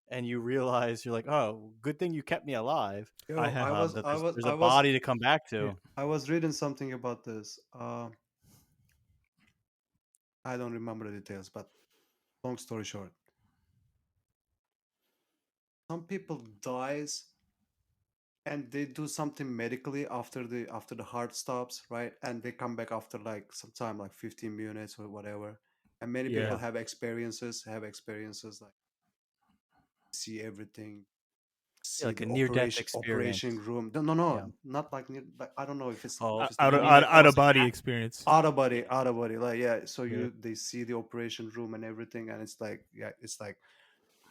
and you realize you're like, oh, good thing you kept me alive. Yo, I have- That there's a body to come back to. I was reading something about this. I don't remember the details, but long story short, some people dies and they do something medically after the heart stops, right? And they come back after like some time, like 15 minutes or whatever. And many people Yeah. have experiences like see everything, see like the a near-death experience. operation room. No, Yeah. not like near. Like, I don't know if it's Oh, if it's Out the of, word. like out of almost like body act- experience. Out of body, like yeah. So Yeah. they see the operation room and everything, and it's like it's like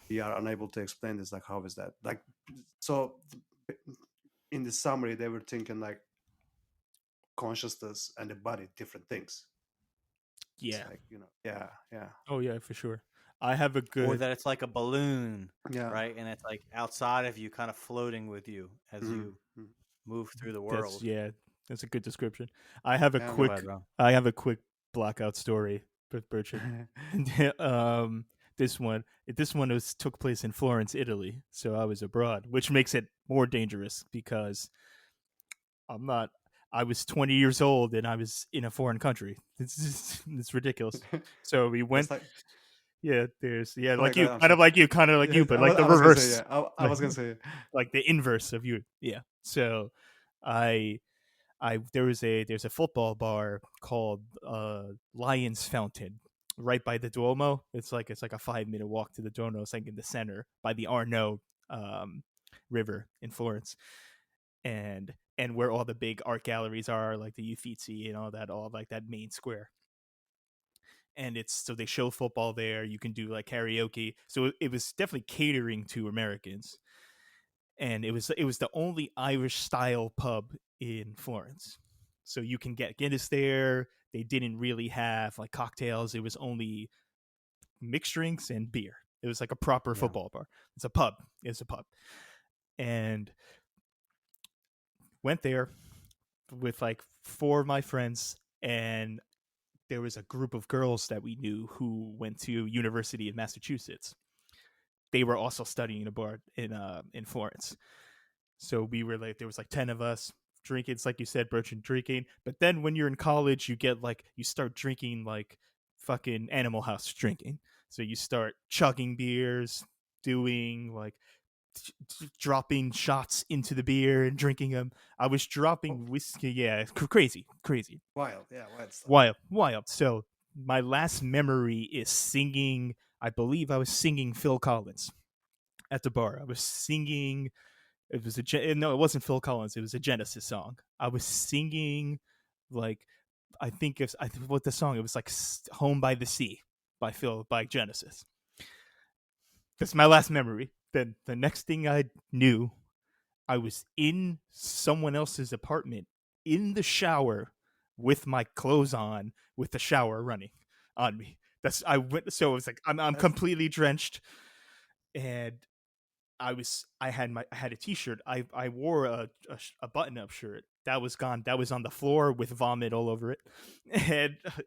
we are unable to explain this. Like how is that? Like so, in the summary, they were thinking like consciousness and the body, different things. Yeah. It's like yeah. Oh yeah, for sure. I have a or good. that it's like a balloon, Yeah. right? And it's like outside of you, kind of floating with you as you Mhm. move through the world. That's a good description. I have a Yeah, Go ahead, bro. blackout story, Burcin. This one took place in Florence, Italy. So I was abroad, which makes it more dangerous because I was 20 years old and I was in a foreign country. It's ridiculous. So we went. It's like, There's oh my like you, God, I'm kind of sorry. like you, kind of like you, Yes, but I like the was gonna reverse. say, yeah. I was gonna say Like the inverse of you. Yeah. So I there's a football bar called Lion's Fountain right by the Duomo. It's like a 5-minute walk to the Duomo. It's like in the center by the Arno River in Florence, and where all the big art galleries are, like the Uffizi and all like that main square. And so they show football there. You can do like karaoke. So it was definitely catering to Americans. And it was the only Irish style pub in Florence. So you can get Guinness there. They didn't really have like cocktails. It was only mixed drinks and beer. It was like a proper football bar. It's a pub. And went there with like 4 of my friends, and there was a group of girls that we knew who went to University of Massachusetts. They were also studying abroad in Florence. So we were like, there was like 10 of us drinking. It's like you said, Burcin, drinking. But then when you're in college, you start drinking like fucking Animal House drinking. So you start chugging beers, doing like dropping shots into the beer and drinking them. I was dropping whiskey. Yeah, crazy. Wild, yeah, wild stuff. Wild. So my last memory is singing. I believe I was singing Phil Collins at the bar. I was singing. It wasn't Phil Collins. It was a Genesis song. I was singing, like, I think what the song. It was like "Home by the Sea" by Genesis. That's my last memory. Then the next thing I knew, I was in someone else's apartment in the shower with my clothes on, with the shower running on me. So it was like I'm completely drenched, and I had a t-shirt. I wore a button-up shirt that was gone. That was on the floor with vomit all over it,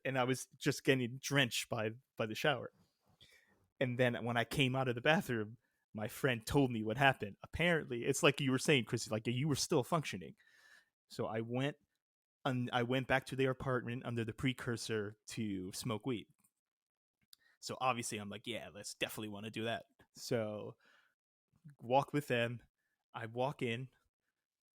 and I was just getting drenched by the shower. And then when I came out of the bathroom, my friend told me what happened. Apparently, it's like you were saying, Chris, like you were still functioning. So I went back to their apartment under the precursor to smoke weed. So obviously, I'm like, yeah, let's definitely want to do that. So walk with them. I walk in,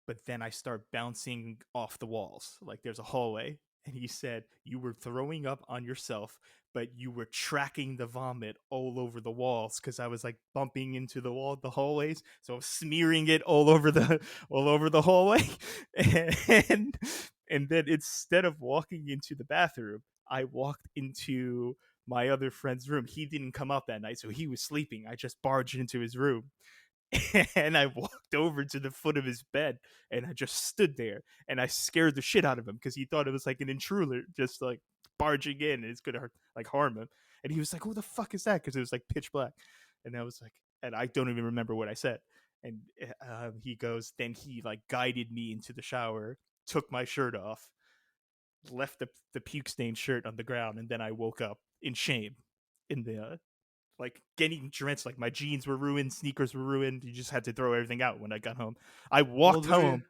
but then I start bouncing off the walls. Like there's a hallway. And he said, you were throwing up on yourself, but you were tracking the vomit all over the walls because I was like bumping into the hallways. So I was smearing it all over the hallway. and then instead of walking into the bathroom, I walked into my other friend's room. He didn't come out that night, so he was sleeping. I just barged into his room. And I walked over to the foot of his bed and I just stood there and I scared the shit out of him because he thought it was like an intruder just like barging in and it's gonna like harm him. And he was like, "Who the fuck is that?" Because it was like pitch black. And I was like, and I don't even remember what I said. And he goes, then he like guided me into the shower, took my shirt off, left the puke stained shirt on the ground, and then I woke up in shame in the like getting drenched. Like my jeans were ruined, sneakers were ruined. You just had to throw everything out when I got home. I walked home.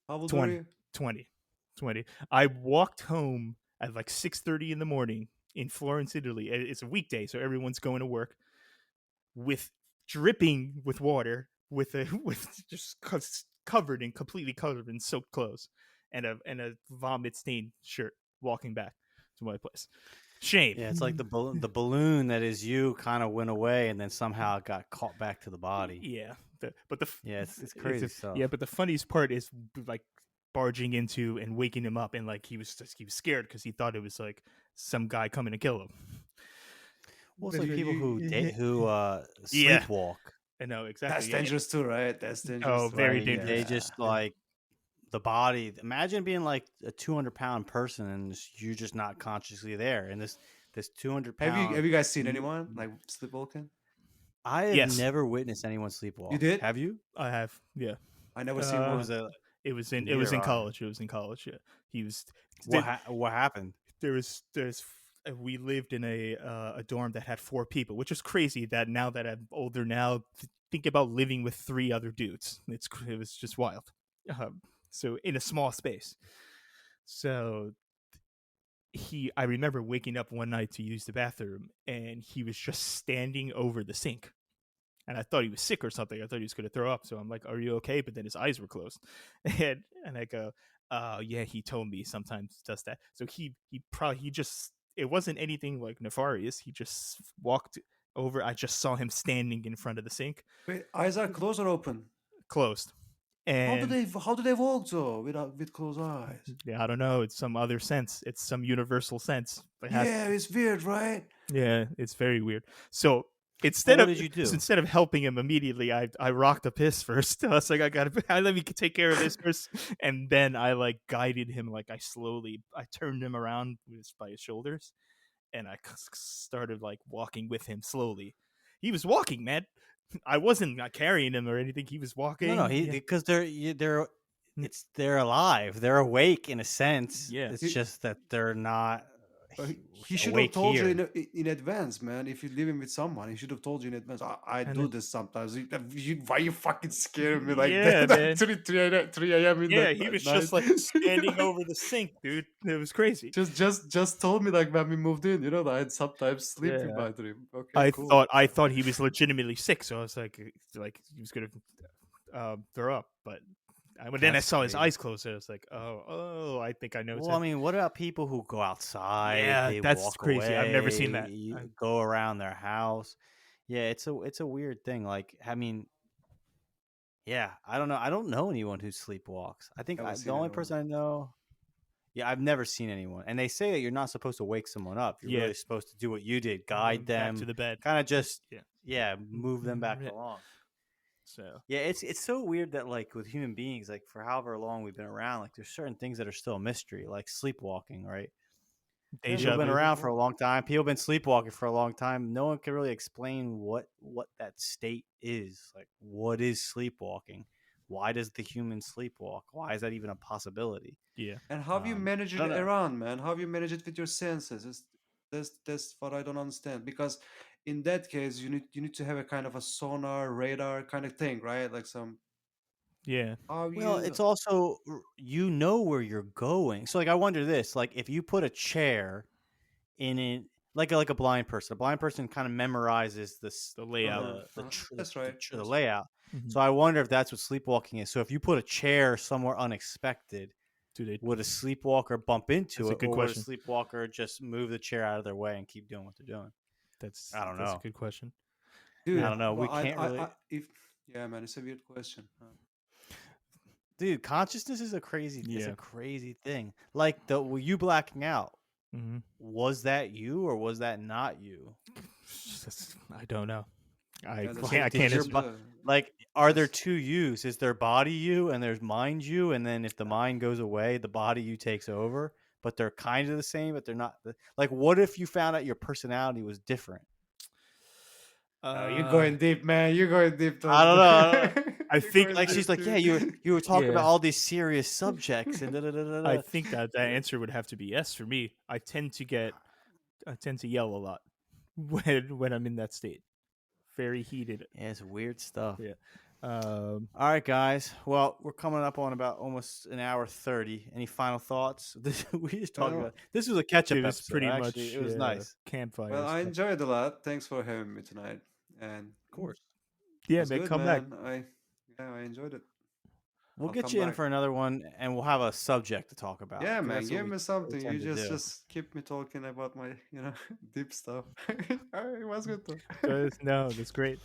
How old 20, were you? 20. I walked home at like 6:30 in the morning in Florence, Italy. It's a weekday, so everyone's going to work with dripping with water, with just completely covered in soaked clothes, and a vomit stained shirt. Walking back to my place. Shame. Yeah, it's like the balloon that is you kind of went away and then somehow got caught back to the body. Yeah, It's crazy stuff. Yeah, but the funniest part is like barging into and waking him up, and like he was scared because he thought it was like some guy coming to kill him. Well, it's like people who Yeah. sleepwalk. I know exactly. That's dangerous too, right? That's dangerous. Oh, very Right? dangerous. They just like the body. Imagine being like a 200-pound person and you're just not consciously there. And this 200-pound. Have you guys seen anyone like sleepwalking? I have Yes. never witnessed anyone sleepwalk. You did? Have you? I have. Yeah. I never seen Uh, one. It was in Neither have I. college. It was in college. Yeah. He was. What happened? There's we lived in a dorm that had 4 people, which is crazy that now that I'm older now, think about living with 3 other dudes. It was just wild. So in a small space. So I remember waking up one night to use the bathroom and he was just standing over the sink. And I thought he was sick or something. I thought he was going to throw up. So I'm like, "Are you okay?" But then his eyes were closed. And I go, yeah, he told me sometimes does that. So he just, it wasn't anything like nefarious. He just walked over. I just saw him standing in front of the sink, Wait, eyes are closed or open? closed. And How do they walk though with closed eyes? yeah, I don't know. It's some other sense. It's some universal sense. Yeah, it's weird, right? Yeah, it's very weird. So What did you do? instead of helping him immediately, I rocked a piss first. I was like, let me take care of this first, and then I like guided him. Like I turned him around by his shoulders, and I started like walking with him slowly. He was walking, man. I wasn't carrying him or anything. He was walking. No, Yeah. because they're alive. They're awake in a sense. Yeah. It's just that they're not He should have awake told you here. in advance, man. If you're living with someone, he should have told you in advance. I And do then- this sometimes. Why you fucking scaring me like Yeah, that? man. 3 a.m. in Yeah, the he was night. just like standing over the sink, dude. It was crazy. just told me like when we moved in, you know, that I'd sometimes sleep in Yeah. my dream. Okay, cool. I thought he was legitimately sick, so I was like he was gonna throw up. But then I That's saw his crazy. eyes closed, and I was like, oh, I think I know. Well, I mean, what about people who go outside? Yeah, they that's walk crazy. I've never seen that. away, go around their house. Yeah, it's a weird thing. Like, I mean, yeah, I don't know. I don't know anyone who sleepwalks. I think Never the seen only anyone. person I know. Yeah, I've never seen anyone. And they say that you're not supposed to wake someone up. You're Yeah. really supposed to do what you did, guide them back to the bed. kind of just Yeah. move them back Yeah. along. So Yeah, it's so weird that like with human beings, like for however long we've been around, like there's certain things that are still a mystery, like sleepwalking, right? People deja have been vu. around for a long time. People have been sleepwalking for a long time. No one can really explain what that state is. Like, what is sleepwalking? Why does the human sleepwalk? Why is that even a possibility? Yeah. And how do you manage I it don't know. around, man? How do you manage it with your senses? That's what I don't understand. Because in that case, you need to have a kind of a sonar, radar kind of thing, right? Like some Yeah. how Well, you it's also you know where you're going. So like I wonder this, like if you put a chair in it like a blind person kind of memorizes The layout. That's right. the layout. Mhm. So I wonder if that's what sleepwalking is. So if you put a chair somewhere unexpected, Do they? would a sleepwalker bump into That's a it, good or question. would a sleepwalker just move the chair out of their way and keep doing what they're doing? I don't That's know. a good question. Dude, I don't know. We well, can't really. if yeah, man, it's a weird question. Dude, consciousness is a crazy. It's Yeah. a crazy thing. Like were you blacking out? Mm-hmm. Was that you or was that not you? I don't know. I Yeah, that's can't. I it. can't. Did your answer- bo- like, are there two yous? Is there body you and there's mind you? And then if the mind goes away, the body you takes over. But they're kind of the same, but they're not. Like, what if you found out your personality was different? You're going deep, man. You're going deep. I don't know. I think Like she's like, yeah, you were talking about Yeah. all these serious subjects and I think that answer would have to be yes for me. I tend to yell a lot when I'm in that state. Very heated. Yeah, it's weird stuff. Yeah. All right, guys. Well, we're coming up on about almost an hour 30. Any final thoughts? We just talked Well, about this was a catch-up It was episode. pretty Actually, much it was nice. campfire. Well, I stuff. enjoyed it a lot. Thanks for having me tonight. And Of course. Yeah, was man, good, come back. I enjoyed it. We'll I'll get come you in back. for another one, and we'll have a subject to talk about. Yeah, 'cause man, that's what give we me something. You tend to do. just keep me talking about my, deep stuff. It was good though. No, that's great.